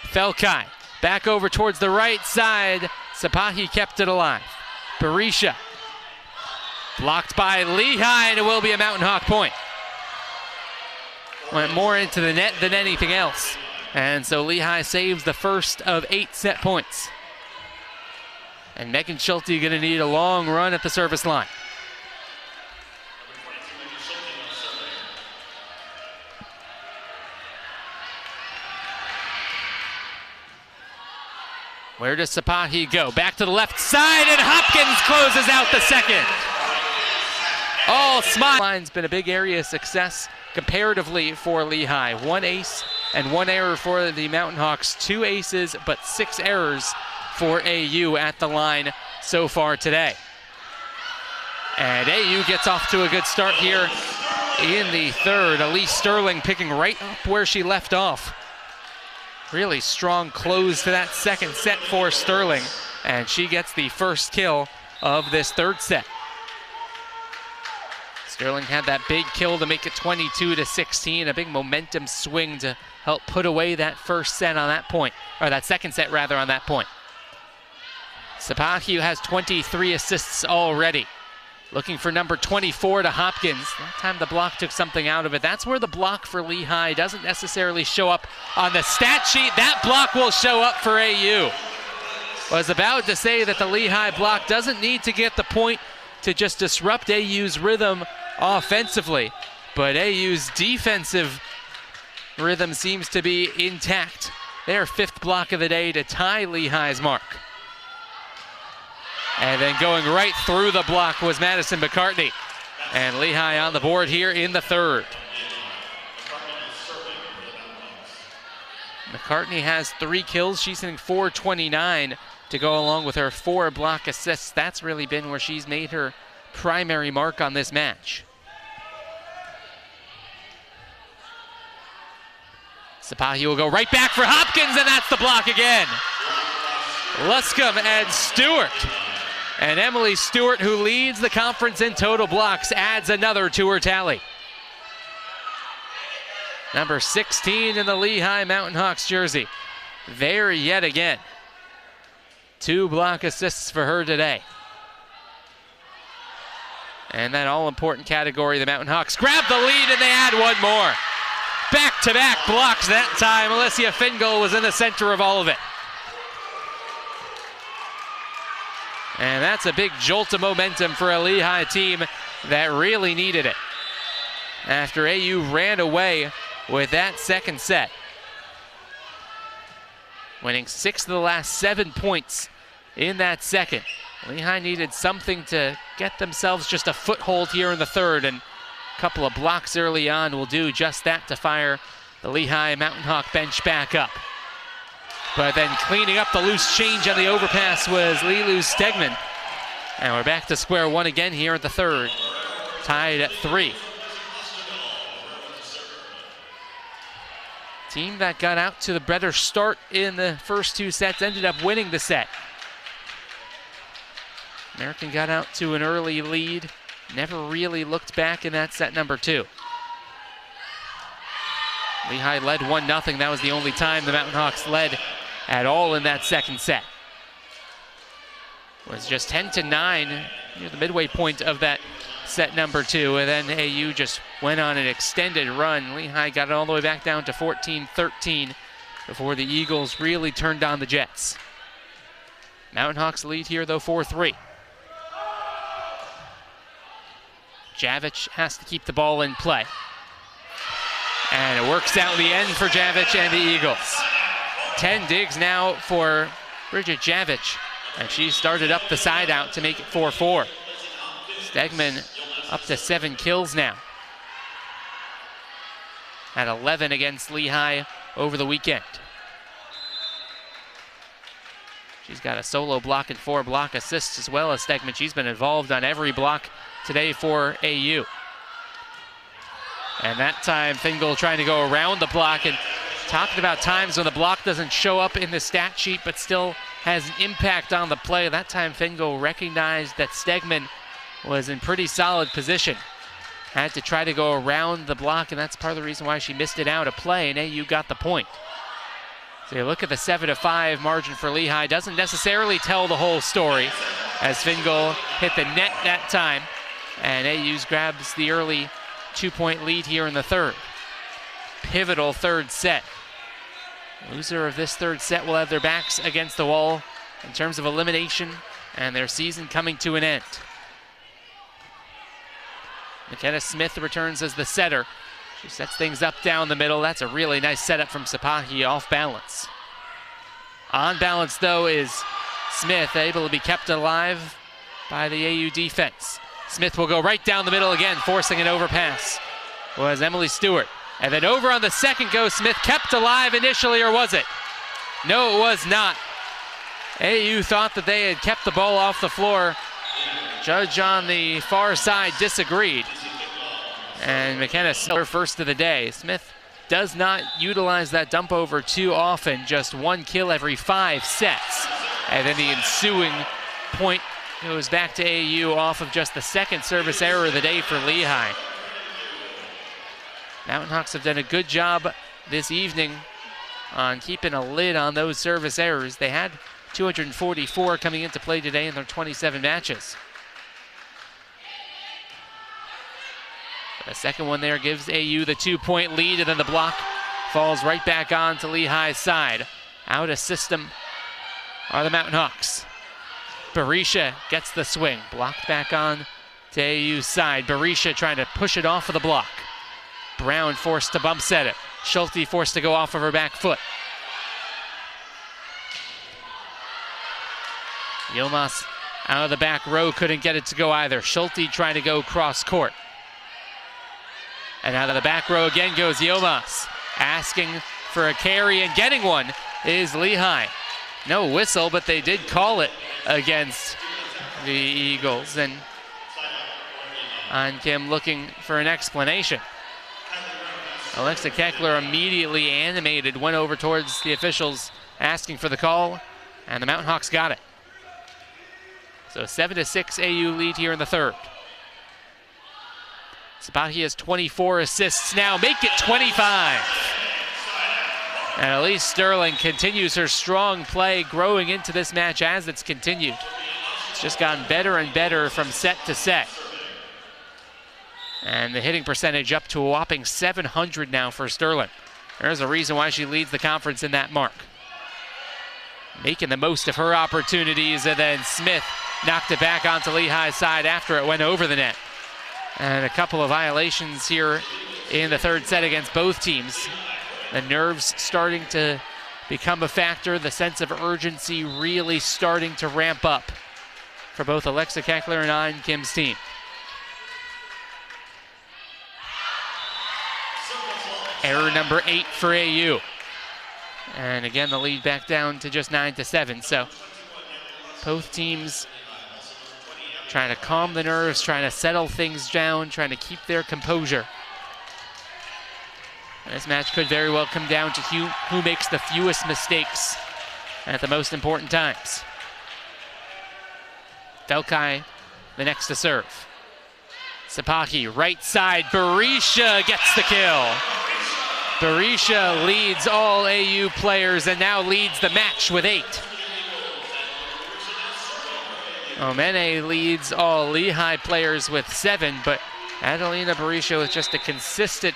Felkai back over towards the right side. Sapahi kept it alive. Barisha blocked by Lehigh, and it will be a Mountain Hawk point. Went more into the net than anything else. And so Lehigh saves the first of 8 set points. And Megan Schulte going to need a long run at the service line. Where does Sapahi go? Back to the left side, and Hopkins closes out the second. All smile. Line's been a big area of success comparatively for Lehigh. 1 ace and 1 error for the Mountain Hawks. 2 aces, but 6 errors for AU at the line so far today. And AU gets off to a good start here in the third. Elise Sterling picking right up where she left off. Really strong close to that second set for Sterling, and she gets the first kill of this third set. Sterling had that big kill to make it 22-16, a big momentum swing to help put away that first set on that point, or that second set rather on that point. Sapahi has 23 assists already. Looking for number 24 to Hopkins. That time the block took something out of it. That's where the block for Lehigh doesn't necessarily show up on the stat sheet. That block will show up for AU. Was about to say that the Lehigh block doesn't need to get the point to just disrupt AU's rhythm offensively, but AU's defensive rhythm seems to be intact. Their 5th block of the day to tie Lehigh's mark. And then going right through the block was Madison McCartney. And Lehigh on the board here in the third. McCartney has 3 kills. She's hitting .429 to go along with her 4 block assists. That's really been where she's made her primary mark on this match. Sapahi will go right back for Hopkins, and that's the block again. Luscombe and Stewart. And Emily Stewart, who leads the conference in total blocks, adds another to her tally. Number 16 in the Lehigh Mountain Hawks jersey. There yet again. 2 block assists for her today. And that all-important category, the Mountain Hawks grab the lead, and they add 1 more. Back-to-back blocks that time. Alessia Fingal was in the center of all of it. And that's a big jolt of momentum for a Lehigh team that really needed it after AU ran away with that second set. Winning 6 of the last 7 points in that second. Lehigh needed something to get themselves just a foothold here in the third, and a couple of blocks early on will do just that to fire the Lehigh Mountain Hawk bench back up. But then cleaning up the loose change on the overpass was Lilu Stegman. And we're back to square one again here at the third. Tied at 3. Team that got out to the better start in the first 2 sets ended up winning the set. American got out to an early lead. Never really looked back in that set number 2. Lehigh led 1-0. That was the only time the Mountain Hawks led at all in that second set. It was just 10-9 near the midway point of that set number 2, and then AU just went on an extended run. Lehigh got it all the way back down to 14-13 before the Eagles really turned on the Jets. Mountain Hawks lead here though 4-3. Javic has to keep the ball in play. And it works out in the end for Javic and the Eagles. 10 digs now for Bridget Javic, and she started up the side out to make it 4-4. Stegman up to 7 kills now. At 11 against Lehigh over the weekend. She's got a solo block and 4 block assists as well as Stegman. She's been involved on every block today for AU. And that time, Fingal trying to go around the block, and talking about times when the block doesn't show up in the stat sheet but still has an impact on the play. That time, Fingal recognized that Stegman was in pretty solid position. Had to try to go around the block, and that's part of the reason why she missed it out of play, and AU got the point. So you look at the 7-5 margin for Lehigh. Doesn't necessarily tell the whole story, as Fingal hit the net that time, and AU's grabs the early 2-point lead here in the third. Pivotal third set. Loser of this third set will have their backs against the wall in terms of elimination and their season coming to an end. McKenna Smith returns as the setter. She sets things up down the middle. That's a really nice setup from Sapahi, off balance. On balance, though, is Smith, able to be kept alive by the AU defense. Smith will go right down the middle again, forcing an overpass. Was Emily Stewart. And then over on the second go, Smith kept alive initially, or was it? No, it was not. AU thought that they had kept the ball off the floor. Judge on the far side disagreed. And McKenna Smith, first of the day. Smith does not utilize that dump over too often, just 1 kill every 5 sets. And then the ensuing point goes back to AU off of just the second service error of the day for Lehigh. Mountain Hawks have done a good job this evening on keeping a lid on those service errors. They had 244 coming into play today in their 27 matches. The second one there gives AU the 2-point lead, and then the block falls right back on to Lehigh's side. Out of system are the Mountain Hawks. Berisha gets the swing, blocked back on to AU's side. Berisha trying to push it off of the block. Brown forced to bump set it. Schulte forced to go off of her back foot. Yilmaz out of the back row, couldn't get it to go either. Schulte trying to go cross court. And out of the back row again goes Yilmaz. Asking for a carry and getting one is Lehigh. No whistle, but they did call it against the Eagles. And Kim looking for an explanation. Alexa Keckler immediately animated, went over towards the officials asking for the call, and the Mountain Hawks got it. So 7-6 AU lead here in the third. Sabahi has 24 assists now, make it 25. And Elise Sterling continues her strong play, growing into this match as it's continued. It's just gotten better and better from set to set. And the hitting percentage up to a whopping 700 now for Sterling. There's a reason why she leads the conference in that mark. Making the most of her opportunities, and then Smith knocked it back onto Lehigh's side after it went over the net. And a couple of violations here in the third set against both teams. The nerves starting to become a factor, the sense of urgency really starting to ramp up for both Alexa Keckler and An Kim's team. Error number 8 for AU. And again, the lead back down to just 9-7. So both teams trying to calm the nerves, trying to settle things down, trying to keep their composure. And this match could very well come down to who makes the fewest mistakes at the most important times. Felkai, the next to serve. Sapahi, right side, Berisha gets the kill. Berisha leads all AU players and now leads the match with 8. Omene leads all Lehigh players with 7, but Adelina Berisha with just a consistent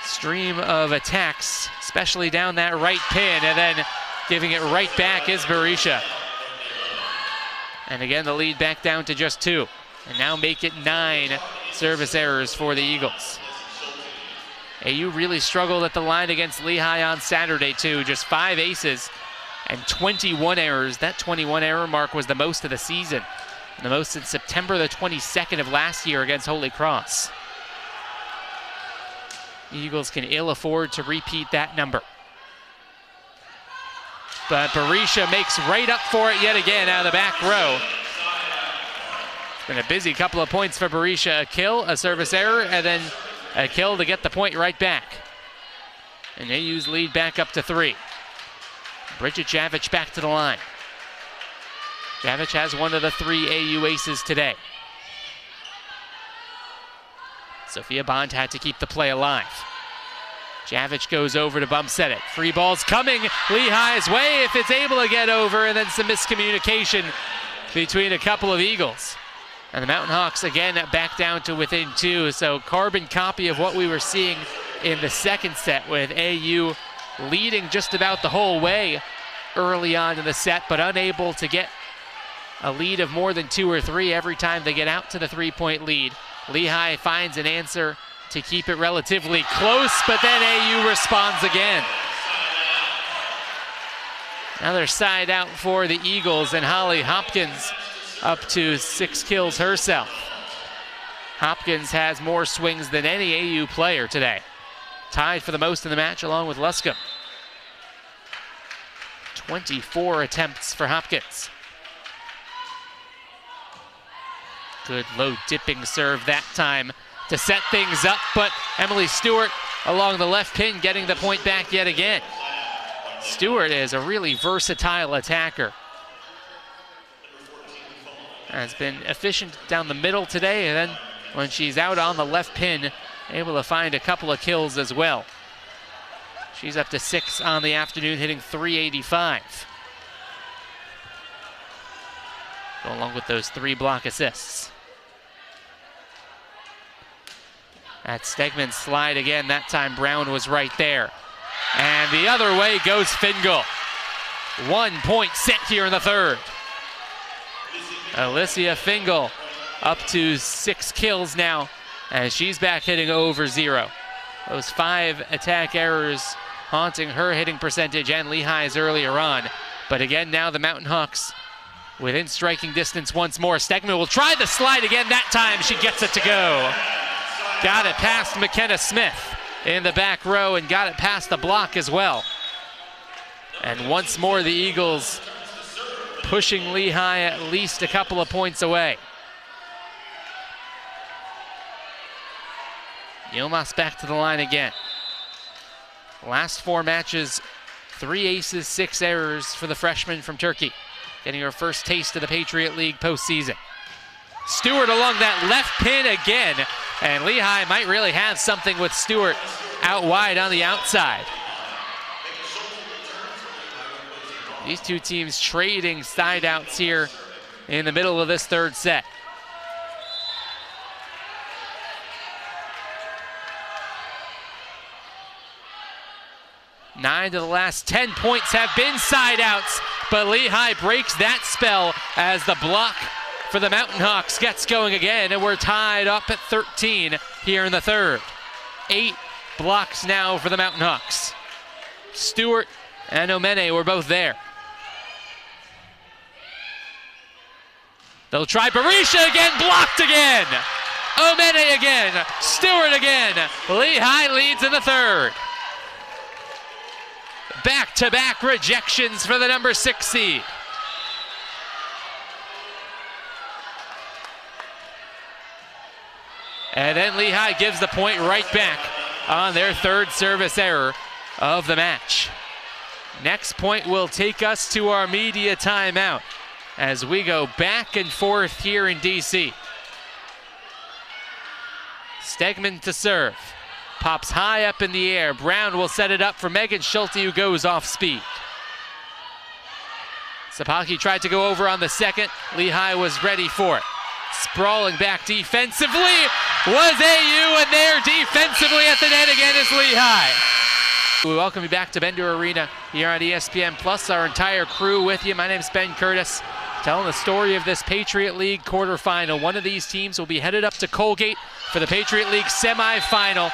stream of attacks, especially down that right pin, and then giving it right back is Berisha. And again, the lead back down to just 2. And now make it 9 service errors for the Eagles. AU really struggled at the line against Lehigh on Saturday too. Just 5 aces and 21 errors. That 21 error mark was the most of the season. And the most since September the 22nd of last year against Holy Cross. Eagles can ill afford to repeat that number. But Berisha makes right up for it yet again out of the back row. It's been a busy couple of points for Berisha. A kill, a service error, and then a kill to get the point right back. And AU's lead back up to 3. Bridget Javic back to the line. Javic has one of the 3 AU aces today. Sophia Bond had to keep the play alive. Javic goes over to bump set it. Free ball's coming Lehigh's way if it's able to get over, and then some miscommunication between a couple of Eagles. And the Mountain Hawks again back down to within 2. So carbon copy of what we were seeing in the second set, with AU leading just about the whole way early on in the set, but unable to get a lead of more than 2 or 3 every time they get out to the 3-point lead. Lehigh finds an answer to keep it relatively close, but then AU responds again. Another side out for the Eagles, and Holly Hopkins up to 6 kills herself. Hopkins has more swings than any AU player today. Tied for the most in the match along with Luscombe. 24 attempts for Hopkins. Good low dipping serve that time to set things up, but Emily Stewart along the left pin getting the point back yet again. Stewart is a really versatile attacker. Has been efficient down the middle today, and then when she's out on the left pin, able to find a couple of kills as well. She's up to 6 on the afternoon, hitting .385. Go along with those 3 block assists. That Stegman slide again, that time Brown was right there. And the other way goes Fingal. 1 point set here in the third. Alicia Fingal up to 6 kills now, and she's back hitting over 0. Those 5 attack errors haunting her hitting percentage and Lehigh's earlier on. But again, now the Mountain Hawks within striking distance once more. Stegman will try the slide again. That time she gets it to go. Got it past McKenna Smith in the back row, and got it past the block as well. And once more the Eagles pushing Lehigh at least a couple of points away. Yilmaz back to the line again. Last 4 matches, 3 aces, 6 errors for the freshman from Turkey, getting her first taste of the Patriot League postseason. Stewart along that left pin again, and Lehigh might really have something with Stewart out wide on the outside. These two teams trading side outs here in the middle of this third set. Nine to the last 10 points have been side outs, but Lehigh breaks that spell as the block for the Mountain Hawks gets going again, and we're tied up at 13 here in the third. 8 blocks now for the Mountain Hawks. Stewart and Omene were both there. They'll try Berisha again, blocked again. Omene again, Stewart again. Lehigh leads in the third. Back-to-back rejections for the number 6 seed. And then Lehigh gives the point right back on their third service error of the match. Next point will take us to our media timeout as we go back and forth here in DC. Stegman to serve. Pops high up in the air. Brown will set it up for Megan Schulte, who goes off speed. Sapaki tried to go over on the second. Lehigh was ready for it. Sprawling back defensively was AU, and there defensively at the net again is Lehigh. We welcome you back to Bender Arena here on ESPN Plus. Our entire crew with you. My name's Ben Curtis, telling the story of this Patriot League quarterfinal. One of these teams will be headed up to Colgate for the Patriot League semifinal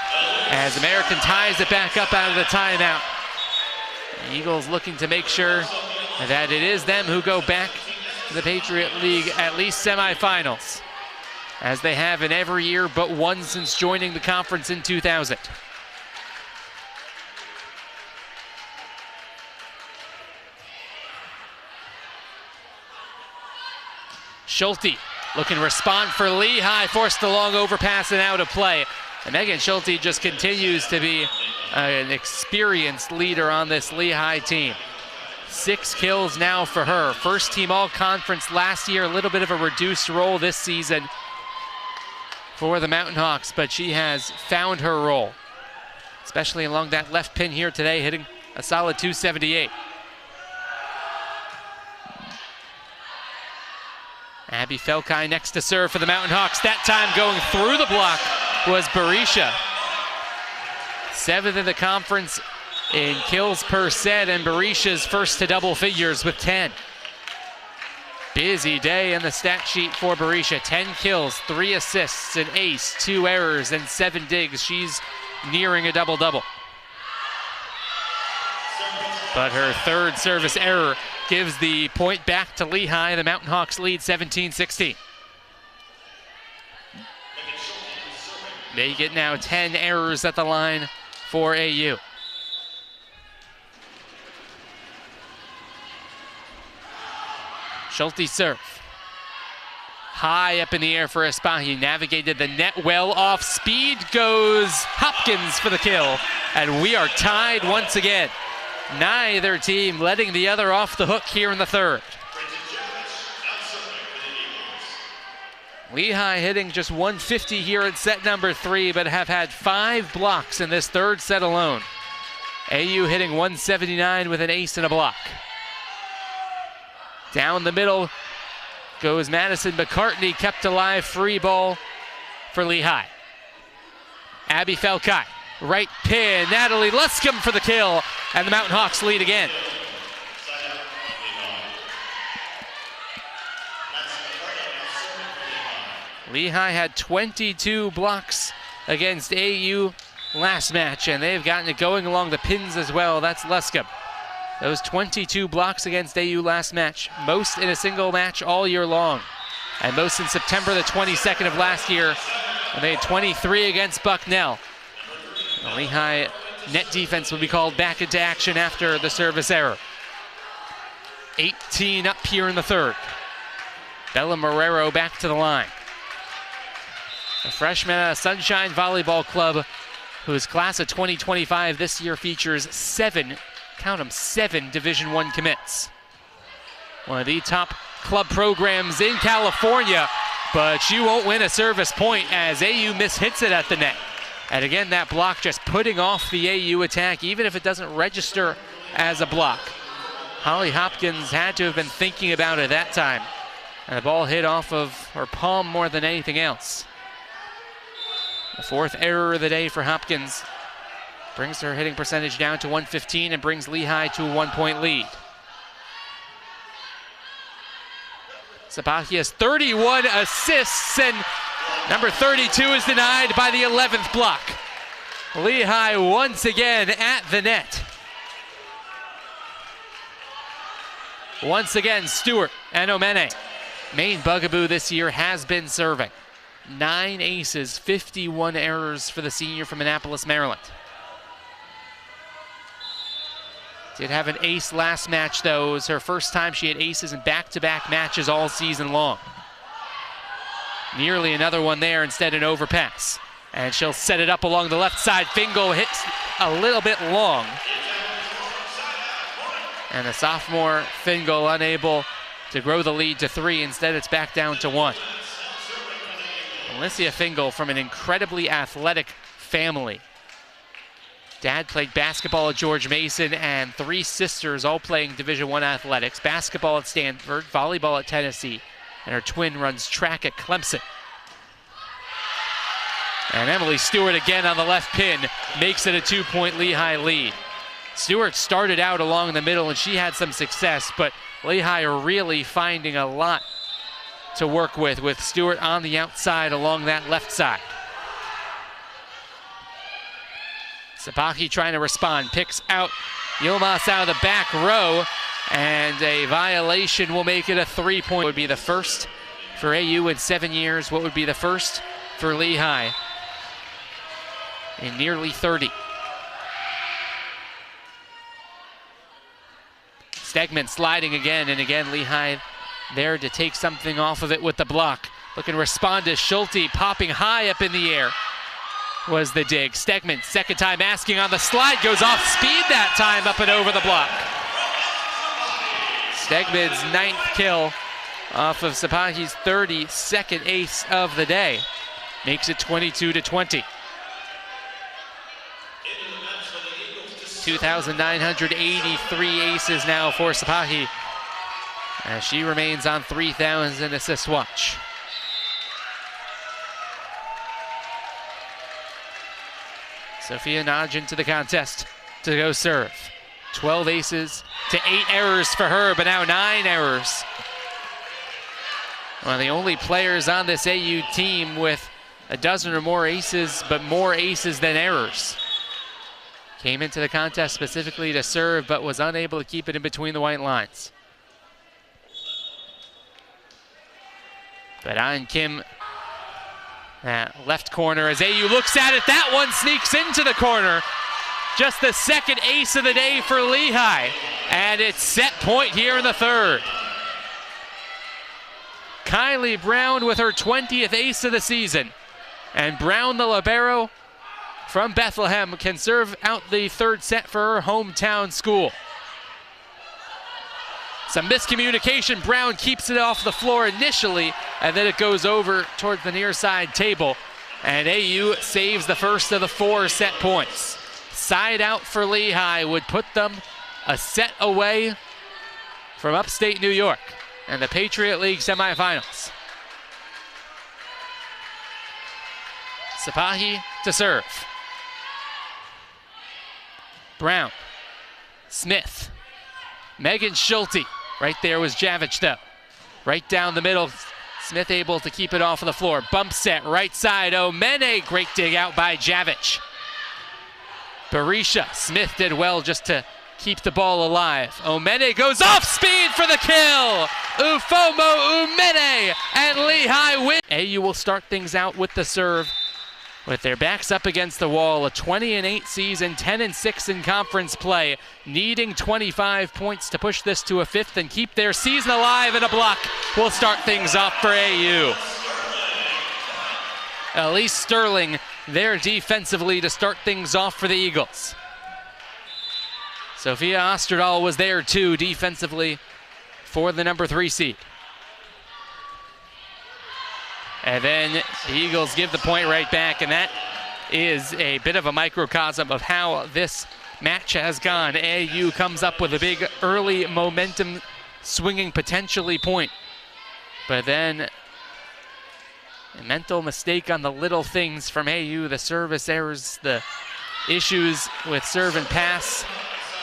as American ties it back up out of the timeout. The Eagles looking to make sure that it is them who go back to the Patriot League at least semifinals, as they have in every year but one since joining the conference in 2000. Schulte looking to respond for Lehigh, forced the long overpass and out of play. And Megan Schulte just continues to be an experienced leader on this Lehigh team. 6 kills now for her. First team all-conference last year, a little bit of a reduced role this season for the Mountain Hawks, but she has found her role, especially along that left pin here today, hitting a solid .278. Abby Felkai next to serve for the Mountain Hawks. That time going through the block was Berisha. 7th in the conference in kills per set, and Berisha's first to double figures with 10. Busy day in the stat sheet for Berisha. 10 kills, 3 assists, an ace, 2 errors, and 7 digs. She's nearing a double-double. But her third service error gives the point back to Lehigh. The Mountain Hawks lead 17-16. They get now 10 errors at the line for AU. Schulte serve. High up in the air for Espahi. Navigated the net well. Off speed goes Hopkins for the kill. And we are tied once again. Neither team letting the other off the hook here in the third. Lehigh hitting just 150 here in set number 3, but have had 5 blocks in this third set alone. AU hitting 179 with an ace and a block. Down the middle goes Madison McCartney, kept alive, free ball for Lehigh. Abby Felkai, right pin, Natalie Luscombe for the kill, and the Mountain Hawks lead again. Lehigh had 22 blocks against AU last match, and they've gotten it going along the pins as well. That's Luscombe. Those 22 blocks against AU last match, most in a single match all year long, and most in September the 22nd of last year, when they had 23 against Bucknell. The Lehigh net defense will be called back into action after the service error. 18 up here in the third. Bella Marrero back to the line. A freshman at Sunshine Volleyball Club, whose class of 2025 this year features 7 Division I commits. One of the top club programs in California, but she won't win a service point as AU mishits it at the net. And again, that block just putting off the AU attack, even if it doesn't register as a block. Holly Hopkins had to have been thinking about it that time. And the ball hit off of her palm more than anything else. The 4th error of the day for Hopkins brings her hitting percentage down to 115 and brings Lehigh to a 1-point lead. Sabathia has 31 assists, and number 32 is denied by the 11th block. Lehigh once again at the net. Once again, Stewart and Omene. Main bugaboo this year has been serving. 9 aces, 51 errors for the senior from Annapolis, Maryland. Did have an ace last match, though. It was her first time she had aces in back-to-back matches all season long. Nearly another one there, instead an overpass. And she'll set it up along the left side. Fingal hits a little bit long. And the sophomore Fingal unable to grow the lead to 3. Instead, it's back down to 1. Alicia Fingal from an incredibly athletic family. Dad played basketball at George Mason, and 3 sisters all playing Division I athletics. Basketball at Stanford, volleyball at Tennessee, and her twin runs track at Clemson. And Emily Stewart again on the left pin makes it a 2-point Lehigh lead. Stewart started out along the middle and she had some success, but Lehigh are really finding a lot to work with Stewart on the outside along that left side. Sabaki trying to respond, picks out Yilmaz out of the back row, and a violation will make it a 3-point. Would be the first for AU in 7 years. What would be the first for Lehigh in nearly 30. Stegman sliding again, and again Lehigh there to take something off of it with the block. Looking to respond to Schulte, popping high up in the air was the dig. Stegman, second time asking on the slide, goes off speed that time up and over the block. Stegman's 9th kill off of Sapahi's 32nd ace of the day. Makes it 22-20. 2,983 aces now for Sapahi, as she remains on 3,000 assist watch. Sophia Nagy to the contest to go serve. 12 aces to 8 errors for her, but now 9 errors. One of the only players on this AU team with a dozen or more aces, but more aces than errors. Came into the contest specifically to serve, but was unable to keep it in between the white lines. But An Kim, that left corner, as AU looks at it, that one sneaks into the corner. Just the second ace of the day for Lehigh, and it's set point here in the third. Kylie Brown with her 20th ace of the season, and Brown, the libero from Bethlehem, can serve out the third set for her hometown school. Some miscommunication. Brown keeps it off the floor initially, and then it goes over towards the near side table. And AU saves the first of the 4 set points. Side out for Lehigh would put them a set away from upstate New York and the Patriot League semifinals. Sapahi to serve. Brown, Smith, Megan Schulte. Right there was Javic though. Right down the middle, Smith able to keep it off of the floor. Bump set, right side, Omene, great dig out by Javic. Berisha, Smith did well just to keep the ball alive. Omene goes off speed for the kill! Ufomo Umene, and Lehigh win. AU will start things out with the serve, with their backs up against the wall. A 20-8 season, 10-6 in conference play, needing 25 points to push this to a 5th and keep their season alive. And a block will start things off for AU. Elise Sterling there defensively to start things off for the Eagles. Sophia Osterdahl was there too defensively for the number 3 seed. And then the Eagles give the point right back, and that is a bit of a microcosm of how this match has gone. AU comes up with a big early momentum swinging potentially point, but then a mental mistake on the little things from AU. The service errors, the issues with serve and pass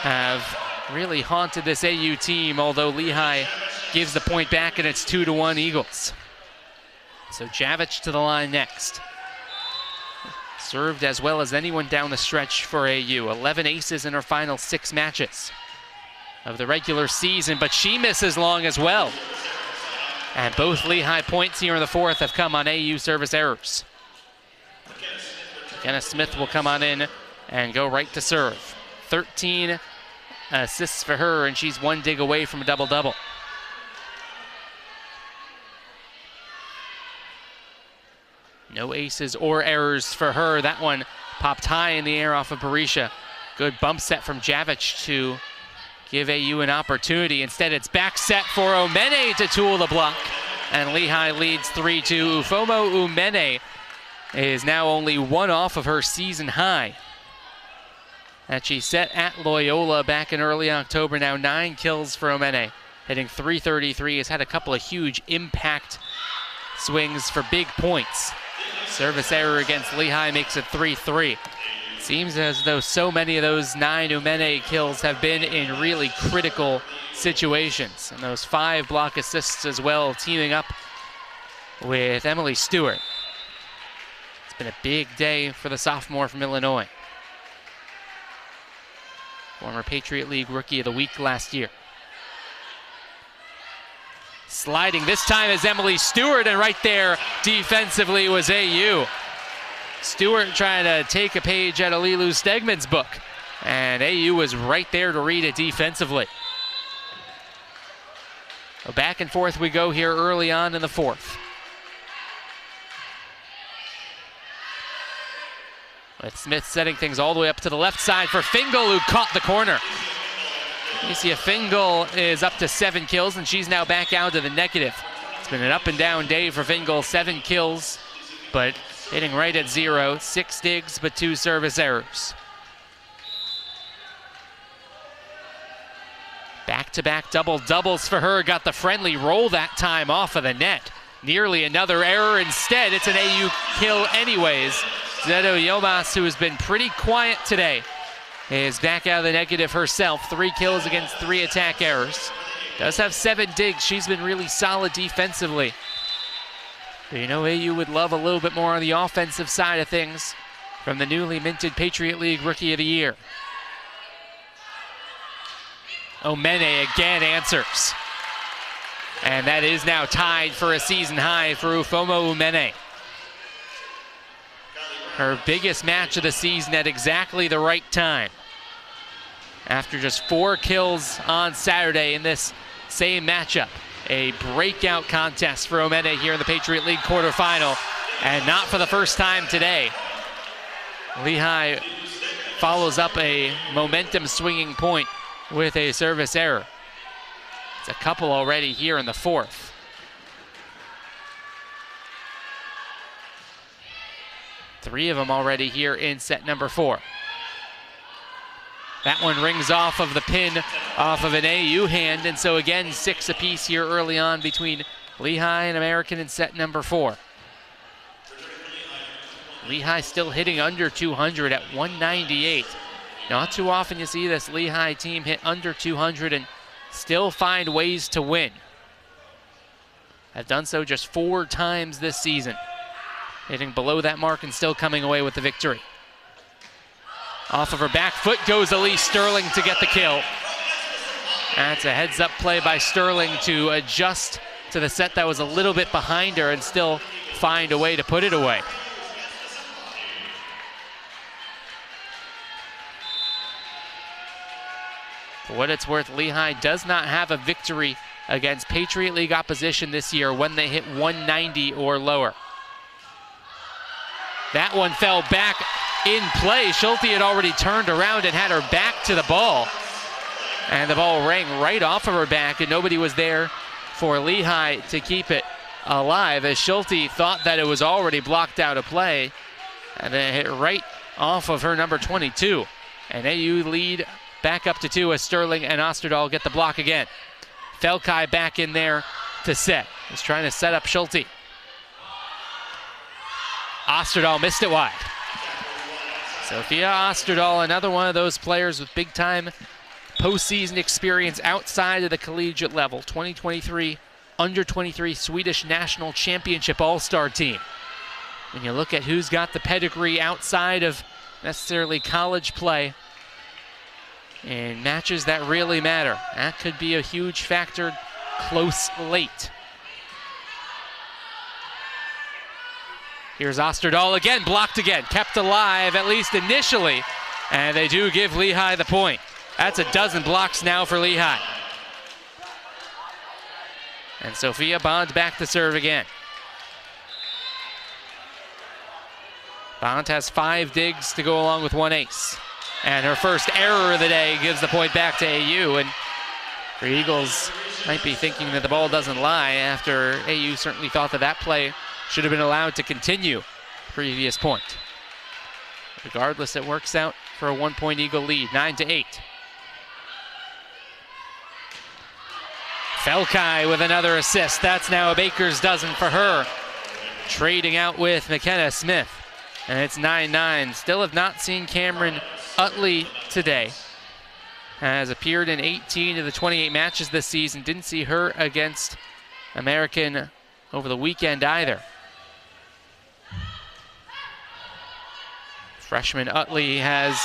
have really haunted this AU team, although Lehigh gives the point back, and it's 2-1 Eagles. So Javic to the line next. Served as well as anyone down the stretch for AU. 11 aces in her final 6 matches of the regular season, but she misses long as well. And both Lehigh points here in the 4th have come on AU service errors. Kenna Smith will come on in and go right to serve. 13 assists for her, and she's 1 dig away from a double-double. No aces or errors for her. That one popped high in the air off of Berisha. Good bump set from Javic to give AU an opportunity. Instead, it's back set for Umene to tool the block. And Lehigh leads 3-2. Ufomo Umene is now only 1 off of her season high that she set at Loyola back in early October. Now 9 kills for Umene, hitting .333. Has had a couple of huge impact swings for big points. Service error against Lehigh makes it 3-3. Seems as though so many of those 9 Umene kills have been in really critical situations. And those 5 block assists as well, teaming up with Emily Stewart. It's been a big day for the sophomore from Illinois. Former Patriot League Rookie of the Week last year. Sliding this time is Emily Stewart, and right there defensively was AU. Stewart trying to take a page out of Lilu Stegman's book, and AU was right there to read it defensively. Back and forth we go here early on in the fourth. With Smith setting things all the way up to the left side for Fingal, who caught the corner. You see Fingal is up to 7 kills, and she's now back out to the negative. It's been an up and down day for Fingal, 7 kills, but hitting right at 0. 6 digs, but 2 service errors. Back-to-back double-doubles for her. Got the friendly roll that time off of the net. Nearly another error. Instead, it's an AU kill anyways. Zeto Yomas, who has been pretty quiet today, is back out of the negative herself. 3 kills against 3 attack errors. Does have 7 digs. She's been really solid defensively. But you know, AU would love a little bit more on the offensive side of things from the newly minted Patriot League Rookie of the Year. Omene again answers. And that is now tied for a season high for Ufomo Umene. Her biggest match of the season at exactly the right time. After just 4 kills on Saturday in this same matchup. A breakout contest for Omene here in the Patriot League quarterfinal. And not for the first time today. Lehigh follows up a momentum swinging point with a service error. It's a couple already here in the fourth. Three of them already here in set number 4. That one rings off of the pin off of an AU hand, and so again 6 apiece here early on between Lehigh and American in set number 4. Lehigh still hitting under 200 at 198. Not too often you see this Lehigh team hit under 200 and still find ways to win. Have done so just 4 times this season. Hitting below that mark and still coming away with the victory. Off of her back foot goes Elise Sterling to get the kill. That's a heads-up play by Sterling to adjust to the set that was a little bit behind her and still find a way to put it away. For what it's worth, Lehigh does not have a victory against Patriot League opposition this year when they hit 190 or lower. That one fell back in play. Schulte had already turned around and had her back to the ball. And the ball rang right off of her back, and nobody was there for Lehigh to keep it alive, as Schulte thought that it was already blocked out of play. And then it hit right off of her number 22. And AU lead back up to 2 as Sterling and Osterdahl get the block again. Felkai back in there to set. He's trying to set up Schulte. Osterdahl missed it wide. Sophia Osterdahl, another one of those players with big-time postseason experience outside of the collegiate level. 2023 Under-23 Swedish National Championship All-Star team. When you look at who's got the pedigree outside of necessarily college play in matches that really matter, that could be a huge factor close late. Here's Osterdahl again, blocked again, kept alive at least initially, and they do give Lehigh the point. That's a dozen blocks now for Lehigh. And Sophia Bond back to serve again. Bond has 5 digs to go along with 1 ace. And her first error of the day gives the point back to AU. And the Eagles might be thinking that the ball doesn't lie after AU certainly thought that that play should have been allowed to continue previous point. Regardless, it works out for a 1-point Eagle lead, 9-8. Felkai with another assist. That's now a baker's dozen for her. Trading out with McKenna Smith. And it's 9-9. Still have not seen Cameron Utley today. Has appeared in 18 of the 28 matches this season. Didn't see her against American over the weekend either. Freshman Utley has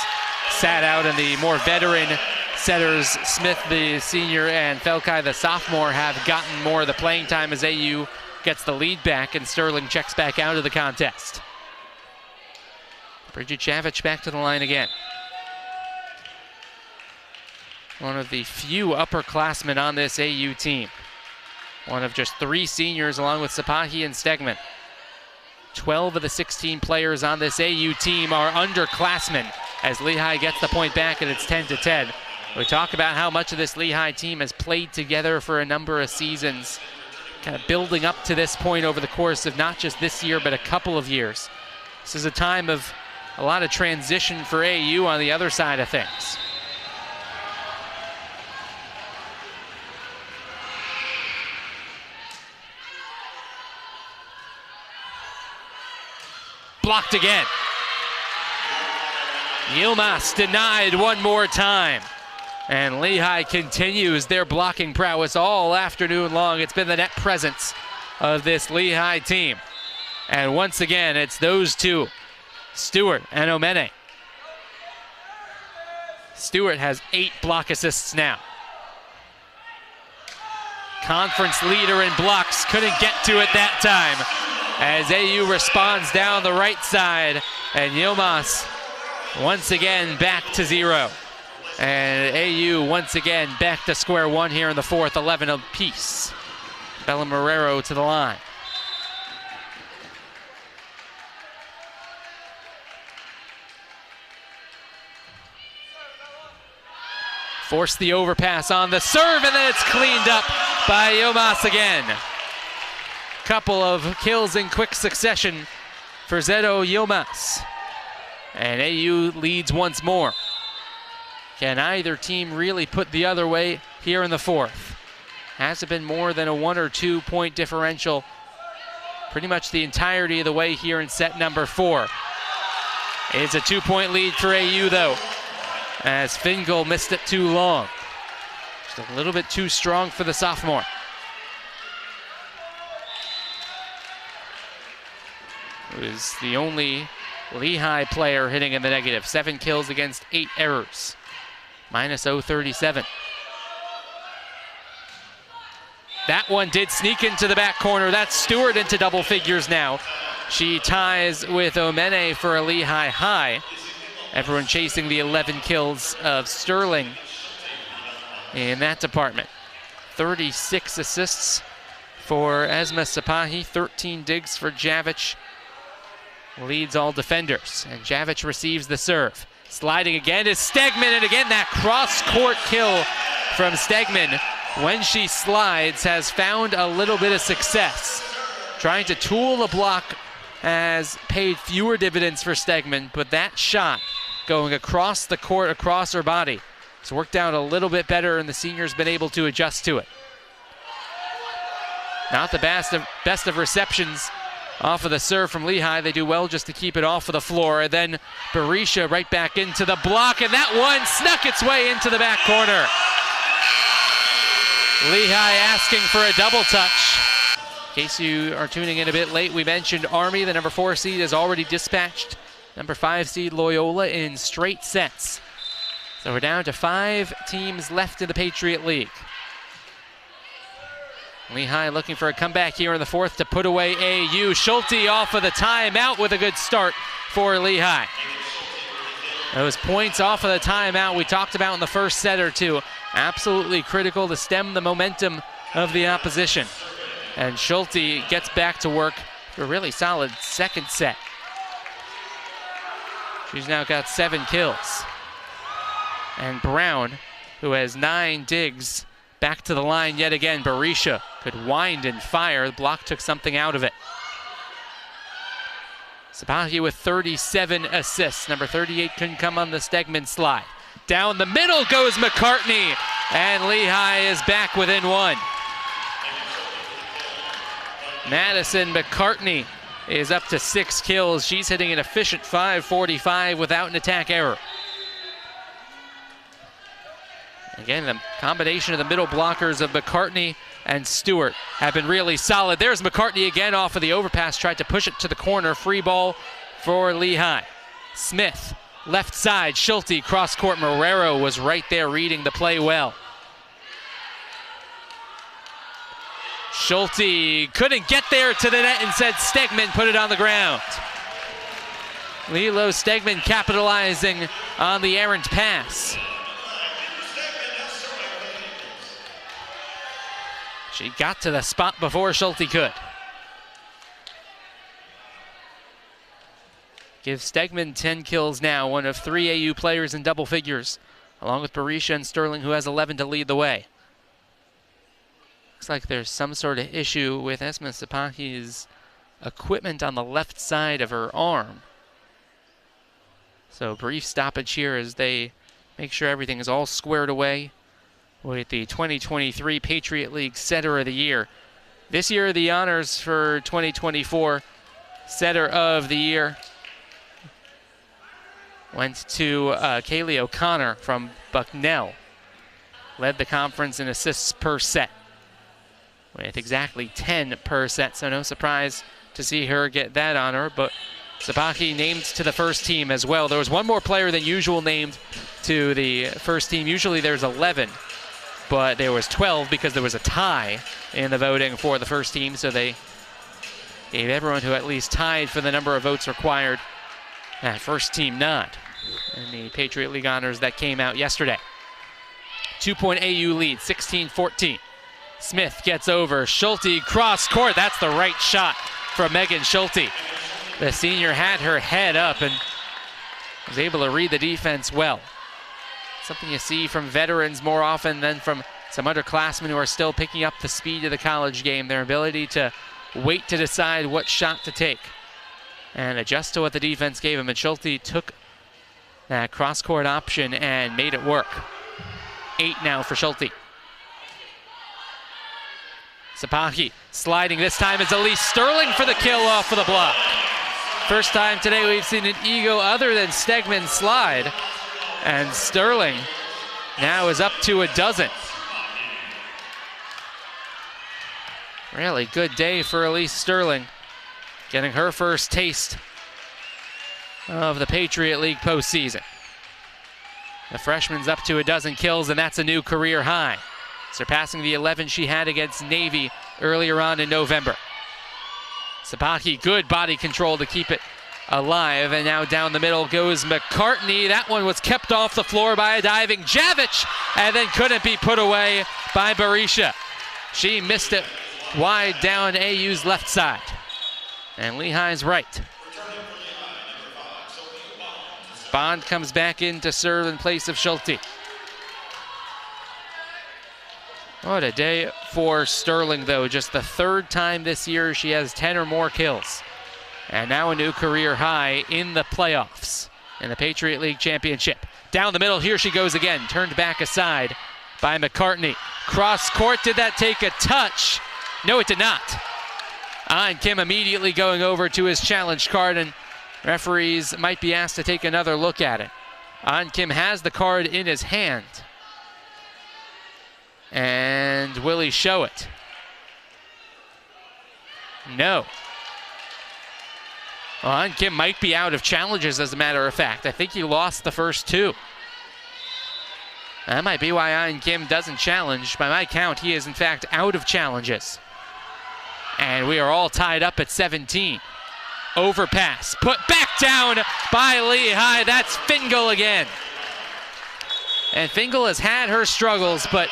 sat out, and the more veteran setters, Smith the senior and Felkai the sophomore, have gotten more of the playing time as AU gets the lead back and Sterling checks back out of the contest. Bridget Chavich back to the line again. One of the few upperclassmen on this AU team. one of just 3 seniors along with Sapahi and Stegman. 12 of the 16 players on this AU team are underclassmen as Lehigh gets the point back and it's 10-10. We talk about how much of this Lehigh team has played together for a number of seasons, kind of building up to this point over the course of not just this year, but a couple of years. This is a time of a lot of transition for AU on the other side of things. Blocked again. Yilmaz denied one more time. And Lehigh continues their blocking prowess all afternoon long. It's been the net presence of this Lehigh team. And once again, it's those two, Stewart and Omene. Stewart has 8 block assists now. Conference leader in blocks, couldn't get to it that time as AU responds down the right side, and Yilmaz once again back to 0. And AU once again back to square one here in the fourth, 11 apiece. Bella Marrero to the line. Forced the overpass on the serve, and then it's cleaned up by Yilmaz again. Couple of kills in quick succession for Zedo Yilmaz. And AU leads once more. Can either team really put the other way here in the fourth? Hasn't been more than a 1 or 2 point differential pretty much the entirety of the way here in set number 4. It's a 2-point lead for AU though, as Fingal missed it too long. Just a little bit too strong for the sophomore. It was the only Lehigh player hitting in the negative. 7 kills against 8 errors. Minus 0.37. That one did sneak into the back corner. That's Stewart into double figures now. She ties with Omene for a Lehigh high. Everyone chasing the 11 kills of Sterling in that department. 36 assists for Esma Sapahi, 13 digs for Javic. Leads all defenders, and Javic receives the serve. Sliding again is Stegman, and again that cross-court kill from Stegman when she slides has found a little bit of success. Trying to tool the block has paid fewer dividends for Stegman, but that shot going across the court, across her body, has worked out a little bit better, and the senior's been able to adjust to it. Not the best of receptions off of the serve from Lehigh. They do well just to keep it off of the floor. And then Berisha right back into the block, and that one snuck its way into the back corner. Lehigh asking for a double touch. In case you are tuning in a bit late, we mentioned Army, the number 4 seed, has already dispatched number 5 seed Loyola in straight sets. So we're down to 5 teams left in the Patriot League. Lehigh looking for a comeback here in the fourth to put away AU. Schulte off of the timeout with a good start for Lehigh. Those points off of the timeout we talked about in the first set or two. Absolutely critical to stem the momentum of the opposition. And Schulte gets back to work for a really solid second set. She's now got 7 kills. And Brown, who has 9 digs, back to the line yet again. Berisha could wind and fire. The block took something out of it. Sapahi with 37 assists. Number 38 couldn't come on the Stegman slide. Down the middle goes McCartney, and Lehigh is back within 1. Madison McCartney is up to 6 kills. She's hitting an efficient .545 without an attack error. Again, the combination of the middle blockers of McCartney and Stewart have been really solid. There's McCartney again off of the overpass, tried to push it to the corner. Free ball for Lehigh. Smith, left side, Schulte, cross court. Marrero was right there reading the play well. Schulte couldn't get there to the net, and said Stegman put it on the ground. Lilo Stegman capitalizing on the errant pass. She got to the spot before Schulte could. Gives Stegman 10 kills now, one of 3 AU players in double figures, along with Berisha and Sterling, who has 11 to lead the way. Looks like there's some sort of issue with Esma Sapahi's equipment on the left side of her arm. So brief stoppage here as they make sure everything is all squared away with the 2023 Patriot League Setter of the Year. This year, the honors for 2024 Setter of the Year went to Kaylee O'Connor from Bucknell. Led the conference in assists per set with exactly 10 per set, so no surprise to see her get that honor. But Sapahi named to the first team as well. There was one more player than usual named to the first team. Usually there's 11, but there was 12 because there was a tie in the voting for the first team, so they gave everyone who at least tied for the number of votes required that first team nod in the Patriot League honors that came out yesterday. 2-point AU lead, 16-14. Smith gets over. Schulte cross court. That's the right shot from Megan Schulte. The senior had her head up and was able to read the defense well. Something you see from veterans more often than from some underclassmen who are still picking up the speed of the college game. Their ability to wait to decide what shot to take and adjust to what the defense gave him. And Schulte took that cross-court option and made it work. 8 now for Schulte. Sapahi sliding this time is Elise Sterling for the kill off of the block. First time today we've seen an ego other than Stegman slide. And Sterling now is up to a dozen. Really good day for Elise Sterling, getting her first taste of the Patriot League postseason. The freshman's up to a dozen kills, and that's a new career high, surpassing the 11 she had against Navy earlier on in November. Sapahi, good body control to keep it alive, and now down the middle goes McCartney. That one was kept off the floor by a diving Javic, and then couldn't be put away by Berisha. She missed it wide down AU's left side, and Lehigh's right. Bond comes back in to serve in place of Schulte. What a day for Sterling, though. Just the third time this year she has 10 or more kills. And now a new career high in the playoffs in the Patriot League Championship. Down the middle, here she goes again. Turned back aside by McCartney. Cross court, did that take a touch? No, it did not. And Kim immediately going over to his challenge card, and referees might be asked to take another look at it. An Kim has the card in his hand. And will he show it? No. Well, An Kim might be out of challenges, as a matter of fact. I think he lost the first 2. That might be why An Kim doesn't challenge. By my count, he is in fact out of challenges. And we are all tied up at 17. Overpass, put back down by Lehigh. That's Fingal again. And Fingal has had her struggles, but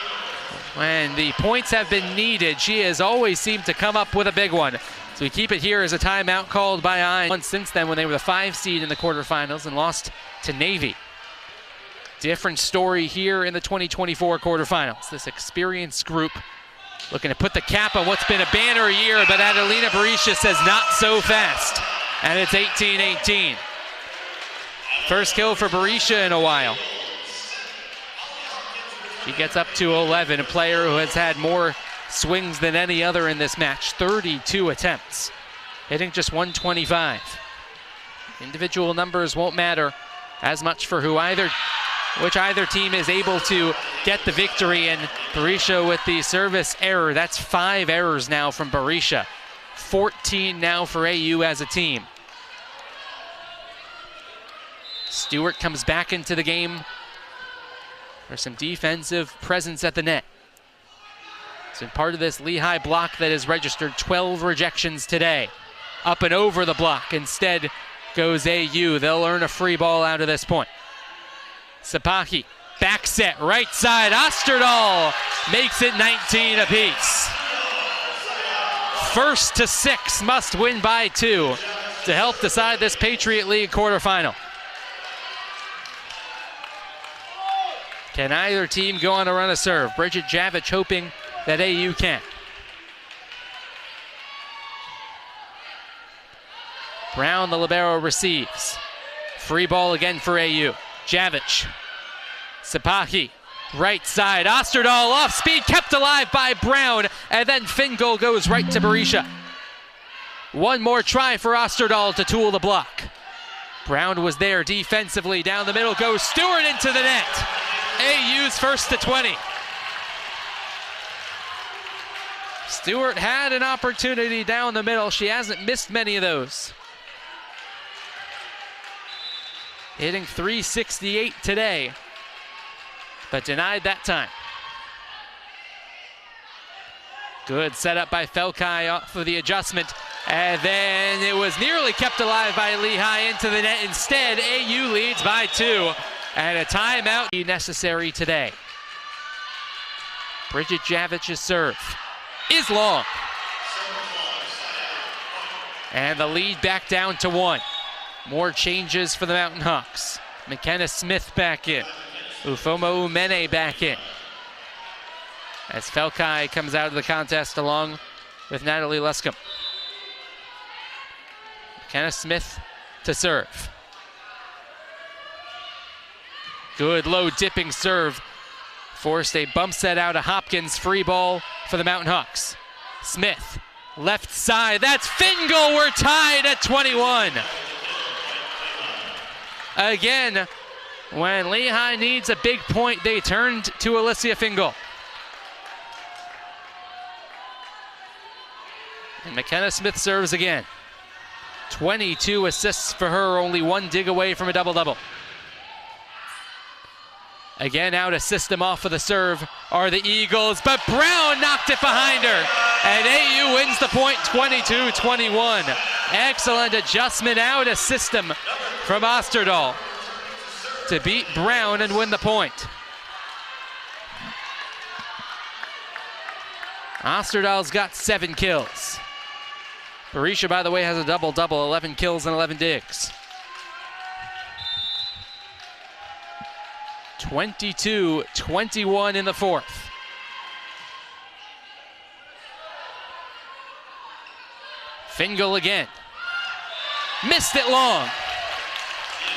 when the points have been needed, she has always seemed to come up with a big one. So we keep it here as a timeout called by Ein. Once since then, when they were the 5 seed in the quarterfinals and lost to Navy. Different story here in the 2024 quarterfinals. This experienced group looking to put the cap on what's been a banner year, but Adelina Berisha says not so fast. And it's 18-18. First kill for Berisha in a while. She gets up to 11, a player who has had more swings than any other in this match. 32 attempts, hitting just 125. Individual numbers won't matter as much for which either team is able to get the victory. And Berisha with the service error. That's 5 errors now from Berisha. 14 now for AU as a team. Stewart comes back into the game for some defensive presence at the net. It's been part of this Lehigh block that has registered 12 rejections today. Up and over the block. Instead goes AU. They'll earn a free ball out of this point. Sapahi, back set, right side. Osterdahl makes it 19 apiece. first to 6 must win by 2 to help decide this Patriot League quarterfinal. Can either team go on a run of serve? Bridget Javich hoping that AU can. Brown, the libero, receives. Free ball again for AU. Javich. Sipahi. Right side. Osterdahl off speed, kept alive by Brown. And then Fingal goes right to Berisha. One more try for Osterdahl to tool the block. Brown was there defensively. Down the middle goes Stewart into the net. AU's first to 20. Stewart had an opportunity down the middle. She hasn't missed many of those. Hitting .368 today, but denied that time. Good setup by Felkai off of the adjustment. And then it was nearly kept alive by Lehigh into the net. Instead, AU leads by 2. And a timeout necessary today. Bridget Javich's serve is long. And the lead back down to 1. More changes for the Mountain Hawks. McKenna Smith back in. Ufomo Umene back in. As Felkai comes out of the contest along with Natalie Luscombe. McKenna Smith to serve. Good low dipping serve. Forced a bump set out of Hopkins. Free ball for the Mountain Hawks. Smith, left side. That's Fingal. We're tied at 21. Again, when Lehigh needs a big point, they turned to Alicia Fingal. And McKenna Smith serves again. 22 assists for her, only 1 dig away from a double-double. Again, out to system off of the serve are the Eagles, but Brown knocked it behind her. And AU wins the point 22-21. Excellent adjustment out of system from Osterdahl to beat Brown and win the point. Osterdahl's got 7 kills. Berisha, by the way, has a double-double, 11 kills and 11 digs. 22-21 in the 4th. Fingal again. Missed it long.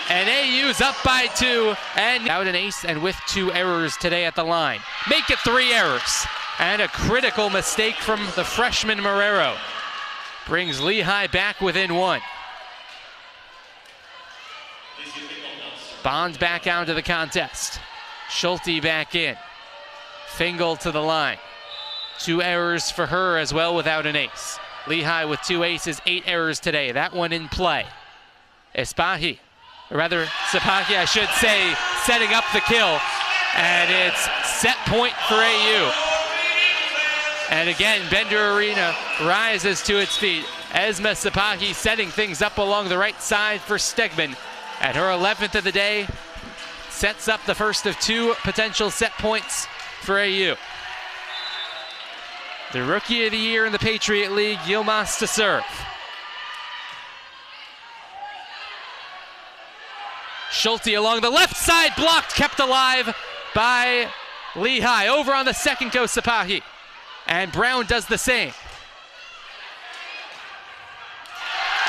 And AU's up by 2 and out an ace and with 2 errors today at the line. Make it 3 errors. And a critical mistake from the freshman Marrero. Brings Lehigh back within 1. Bond back out to the contest. Schulte back in. Fingal to the line. 2 errors for her as well without an ace. Lehigh with 2 aces, 8 errors today. That one in play. Espahi, or rather Sipahi, I should say, setting up the kill. And it's set point for AU. And again, Bender Arena rises to its feet. Esma Sipahi setting things up along the right side for Stegman. At her 11th of the day, sets up the first of 2 potential set points for AU. The Rookie of the Year in the Patriot League, Yilmaz to serve. Schulte along the left side, blocked, kept alive by Lehigh. Over on the second goes Sipahi. And Brown does the same.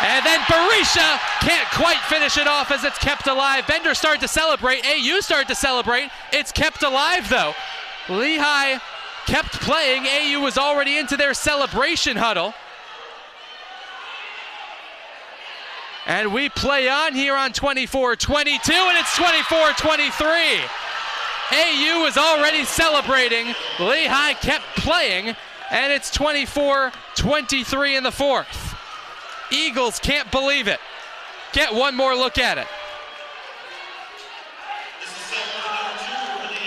And then Berisha can't quite finish it off as it's kept alive. Bender started to celebrate. AU started to celebrate. It's kept alive though. Lehigh kept playing. AU was already into their celebration huddle. And we play on here on 24-22, and it's 24-23. AU was already celebrating. Lehigh kept playing, and it's 24-23 in the 4th. Eagles can't believe it. Get one more look at it.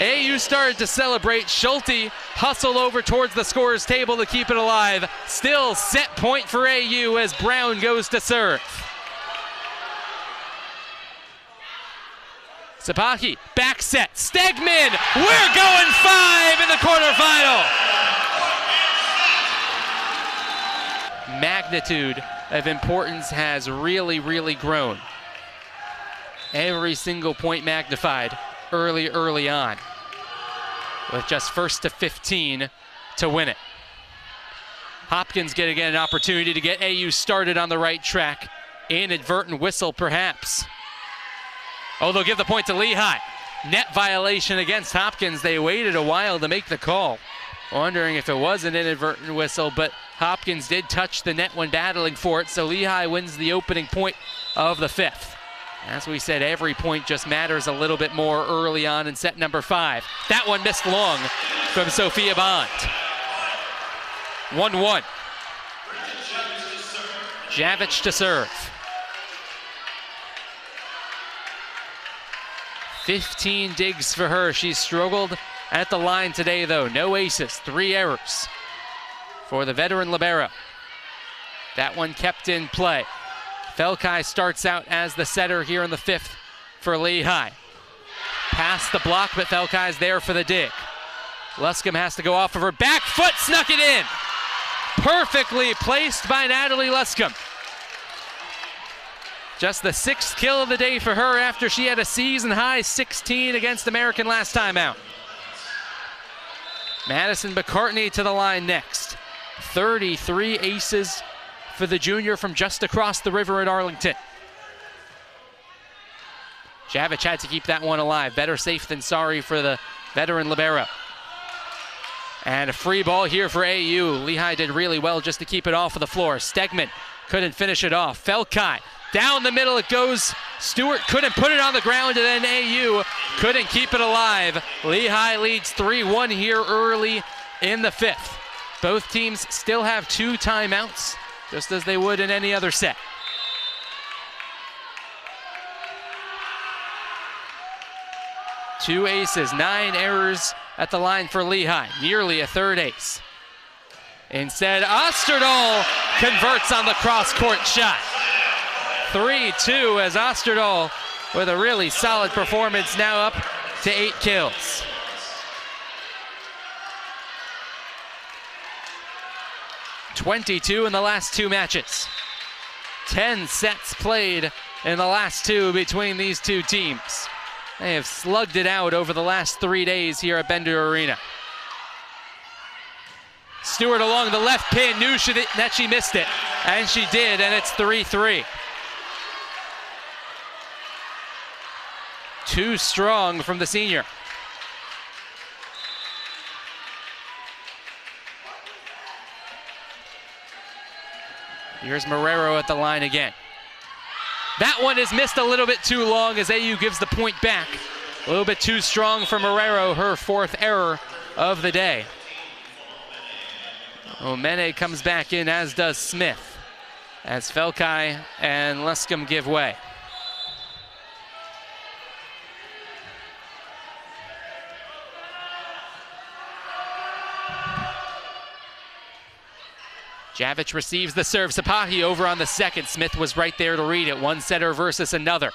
AU started to celebrate. Schulte hustled over towards the scorer's table to keep it alive. Still set point for AU as Brown goes to serve. Sipahi, back set, Stegman, we're going 5 in the quarterfinal. magnitude of importance has really, really grown. Every single point magnified early on, with just first to 15 to win it. Hopkins get again an opportunity to get AU started on the right track. Inadvertent whistle perhaps. Oh, they'll give the point to Lehigh. Net violation against Hopkins. They waited a while to make the call, wondering if it was an inadvertent whistle, but Hopkins did touch the net when battling for it, so Lehigh wins the opening point of the 5th. As we said, every point just matters a little bit more early on in set number 5. That one missed long from Sophia Bond. 1-1. Javic to serve. 15 digs for her. She's struggled at the line today, though. No aces, 3 errors for the veteran libero. That one kept in play. Felkai starts out as the setter here in the 5th for Lehigh. Past the block, but Felkai's there for the dig. Luscombe has to go off of her back foot, snuck it in. Perfectly placed by Natalie Luscombe. Just the 6th kill of the day for her after she had a season-high 16 against American last time out. Madison McCartney to the line next. 33 aces for the junior from just across the river in Arlington. Javic had to keep that one alive. Better safe than sorry for the veteran libero. And a free ball here for AU. Lehigh did really well just to keep it off of the floor. Stegman couldn't finish it off. Felkai, down the middle it goes. Stewart couldn't put it on the ground, and then AU couldn't keep it alive. Lehigh leads 3-1 here early in the 5th. Both teams still have 2 timeouts, just as they would in any other set. Two aces, 9 errors at the line for Lehigh, nearly a 3rd ace. Instead, Osterdahl converts on the cross-court shot. 3-2 as Osterdahl, with a really solid performance, now up to 8 kills. .22 in the last 2 matches. 10 sets played in the last 2 between these 2 teams. They have slugged it out over the last 3 days here at Bender Arena. Stewart along the left pin, knew that she missed it, and she did, and it's 3-3. Too strong from the senior. Here's Marrero at the line again. That one is missed a little bit too long as AU gives the point back. A little bit too strong for Marrero, her 4th error of the day. Omene comes back in, as does Smith, as Felkai and Luscombe give way. Javic receives the serve. Sapahi over on the second. Smith was right there to read it. One setter versus another.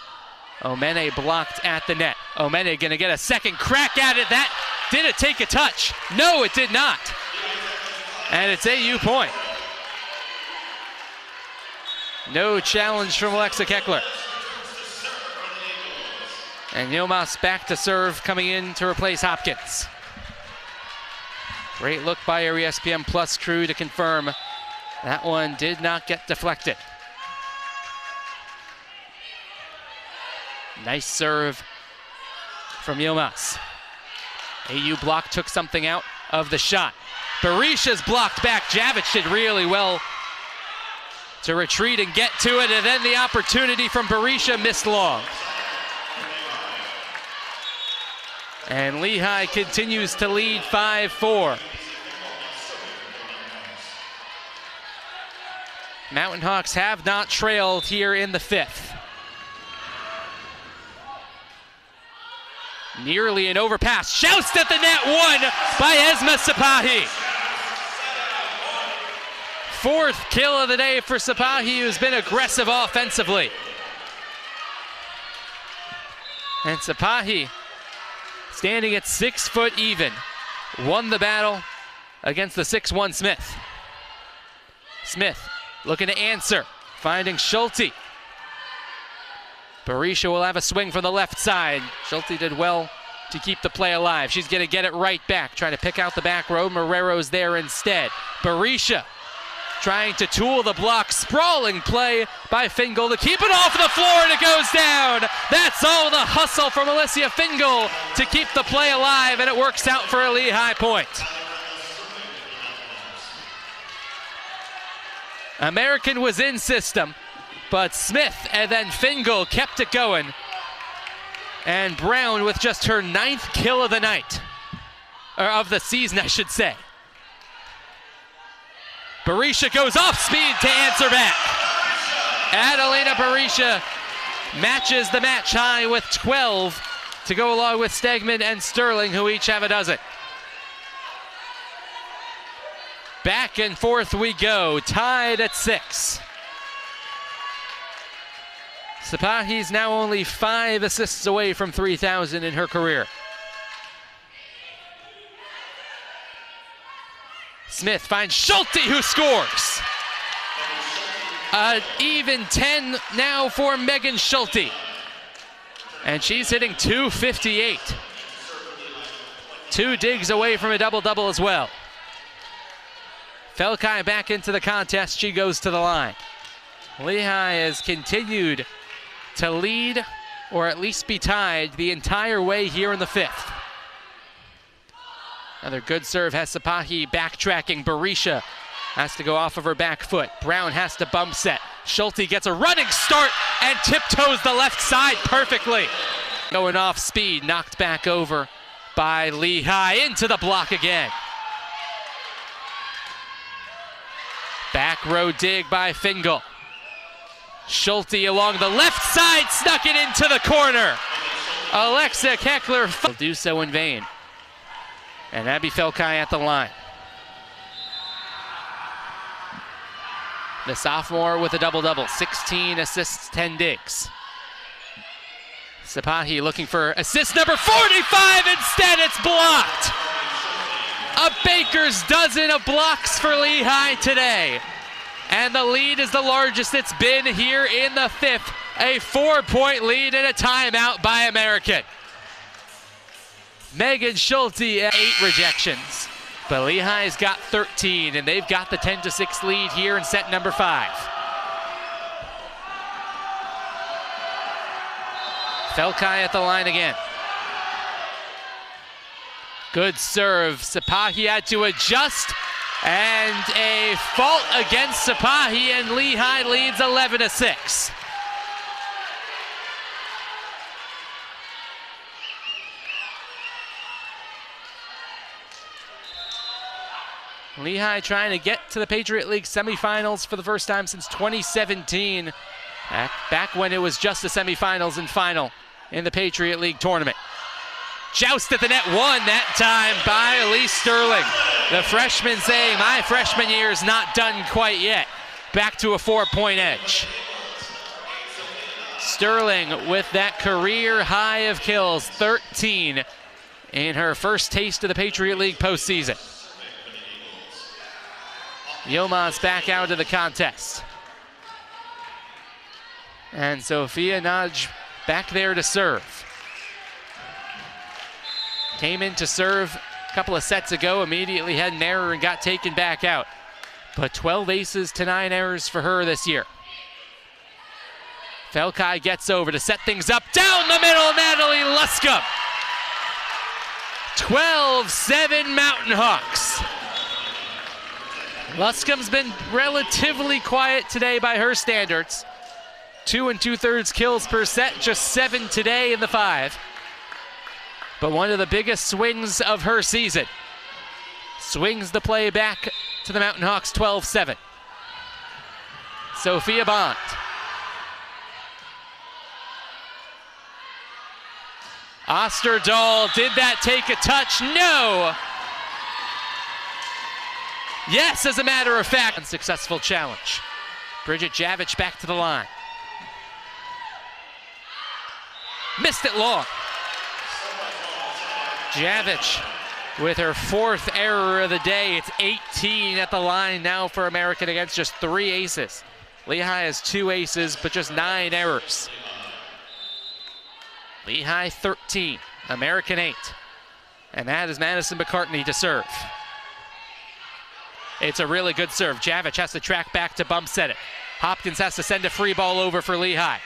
Omene blocked at the net. Omene gonna get a second crack at it. That, did it take a touch? No, it did not. And it's AU point. No challenge from Alexa Keckler. And Yilmaz back to serve, coming in to replace Hopkins. Great look by our ESPN Plus crew to confirm that one did not get deflected. Nice serve from Yilmaz. AU block took something out of the shot. Berisha's blocked back. Javic did really well to retreat and get to it, and then the opportunity from Berisha missed long. And Lehigh continues to lead 5-4. Mountain Hawks have not trailed here in the 5th. Nearly an overpass. Shouts at the net, won by Esma Sapahi. 4th kill of the day for Sapahi, who's been aggressive offensively. And Sapahi, standing at 6 foot even, won the battle against the 6'1 Smith. Smith looking to answer, finding Schulte. Berisha will have a swing from the left side. Schulte did well to keep the play alive. She's going to get it right back, trying to pick out the back row. Marrero's there instead. Berisha trying to tool the block. Sprawling play by Fingal to keep it off the floor, and it goes down. That's all the hustle from Alicia Fingal to keep the play alive, and it works out for a Lehigh point. American was in system, but Smith and then Fingal kept it going. And Brown with just her 9th kill of the night, or of the season, I should say. Berisha goes off speed to answer back. Adelina Berisha matches the match high with 12 to go along with Stegman and Sterling, who each have a dozen. Back and forth we go, tied at 6. Sapahi's now only 5 assists away from 3,000 in her career. Smith finds Schulte, who scores. Even 10 now for Megan Schulte. And she's hitting .258. 2 digs away from a double-double as well. Felkai back into the contest. She goes to the line. Lehigh has continued to lead, or at least be tied, the entire way here in the 5th. Another good serve has Sapahi backtracking. Berisha has to go off of her back foot. Brown has to bump set. Schulte gets a running start and tiptoes the left side perfectly. Going off speed, knocked back over by Lehigh, into the block again. Back row dig by Fingal. Schulte along the left side, snuck it into the corner. Alexa Keckler will do so in vain. And Abby Felkai at the line. The sophomore with a double-double, 16 assists, 10 digs. Sapahi looking for assist number 45, instead it's blocked. A baker's dozen of blocks for Lehigh today. And the lead is the largest it's been here in the 5th. A 4-point lead and a timeout by American. Megan Schulte, 8 rejections. But Lehigh's got 13, and they've got the 10-6 lead here in set number 5. Felkai at the line again. Good serve. Sapahi had to adjust, and a fault against Sapahi, and Lehigh leads 11-6. Lehigh trying to get to the Patriot League semifinals for the first time since 2017, back when it was just the semifinals and final in the Patriot League tournament. Joust at the net, won that time by Elise Sterling. The freshman saying, my freshman year is not done quite yet. Back to a 4-point edge. Sterling with that career high of kills, 13 in her first taste of the Patriot League postseason. Yilmaz back out of the contest. And Sophia Naj back there to serve. Came in to serve a couple of sets ago, immediately had an error and got taken back out. But 12 aces to 9 errors for her this year. Felkai gets over to set things up. Down the middle, Natalie Luscombe. 12-7 Mountain Hawks. Luscombe's been relatively quiet today by her standards. 2 2/3 kills per set, just 7 today in the 5. But one of the biggest swings of her season. Swings the play back to the Mountain Hawks, 12-7. Sophia Bond. Osterdahl, did that take a touch? No! Yes, as a matter of fact. Unsuccessful challenge. Bridget Javich back to the line. Missed it long. Javich with her 4th error of the day. It's 18 at the line now for American against just 3 aces. Lehigh has 2 aces, but just 9 errors. Lehigh 13, American 8. And that is Madison McCartney to serve. It's a really good serve. Javich has to track back to bump set it. Hopkins has to send a free ball over for Lehigh.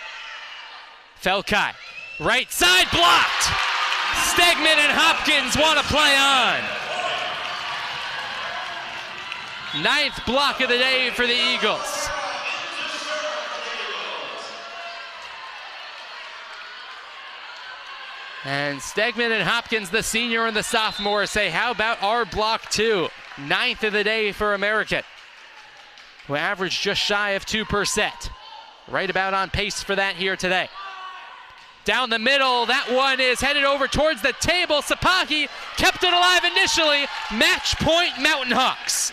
Felkai, right side blocked. Stegman and Hopkins want to play on. 9th block of the day for the Eagles. And Stegman and Hopkins, the senior and the sophomore, say, how about our block too? 9th of the day for American, who averaged just shy of 2 per set. Right about on pace for that here today. Down the middle, that one is headed over towards the table. Sapaki kept it alive initially. Match point Mountain Hawks.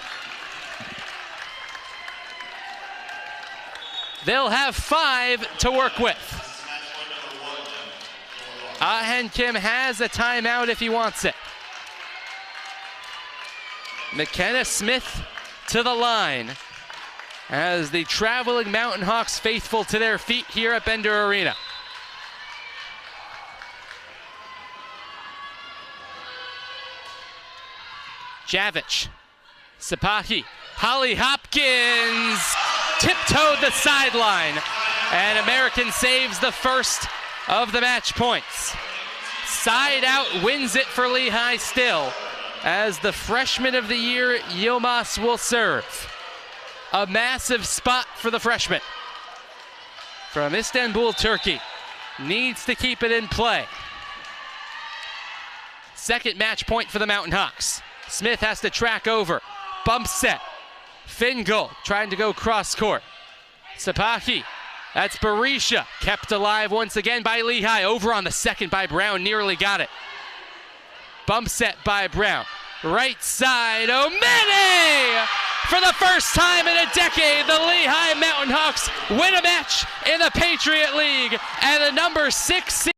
They'll have 5 to work with. Ahen Kim has a timeout if he wants it. McKenna Smith to the line as the traveling Mountain Hawks faithful to their feet here at Bender Arena. Javich, Sapaki, Holly Hopkins tiptoed the sideline, and American saves the first of the match points. Side out wins it for Lehigh still, as the freshman of the year, Yilmaz, will serve. A massive spot for the freshman from Istanbul, Turkey. Needs to keep it in play. 2nd match point for the Mountain Hawks. Smith has to track over. Bump set. Fingal trying to go cross court. Sapaki. That's Berisha. Kept alive once again by Lehigh. Over on the 2nd by Brown. Nearly got it. Bump set by Brown. Right side. Omene! For the first time in a decade, the Lehigh Mountain Hawks win a match in the Patriot League. And the number 6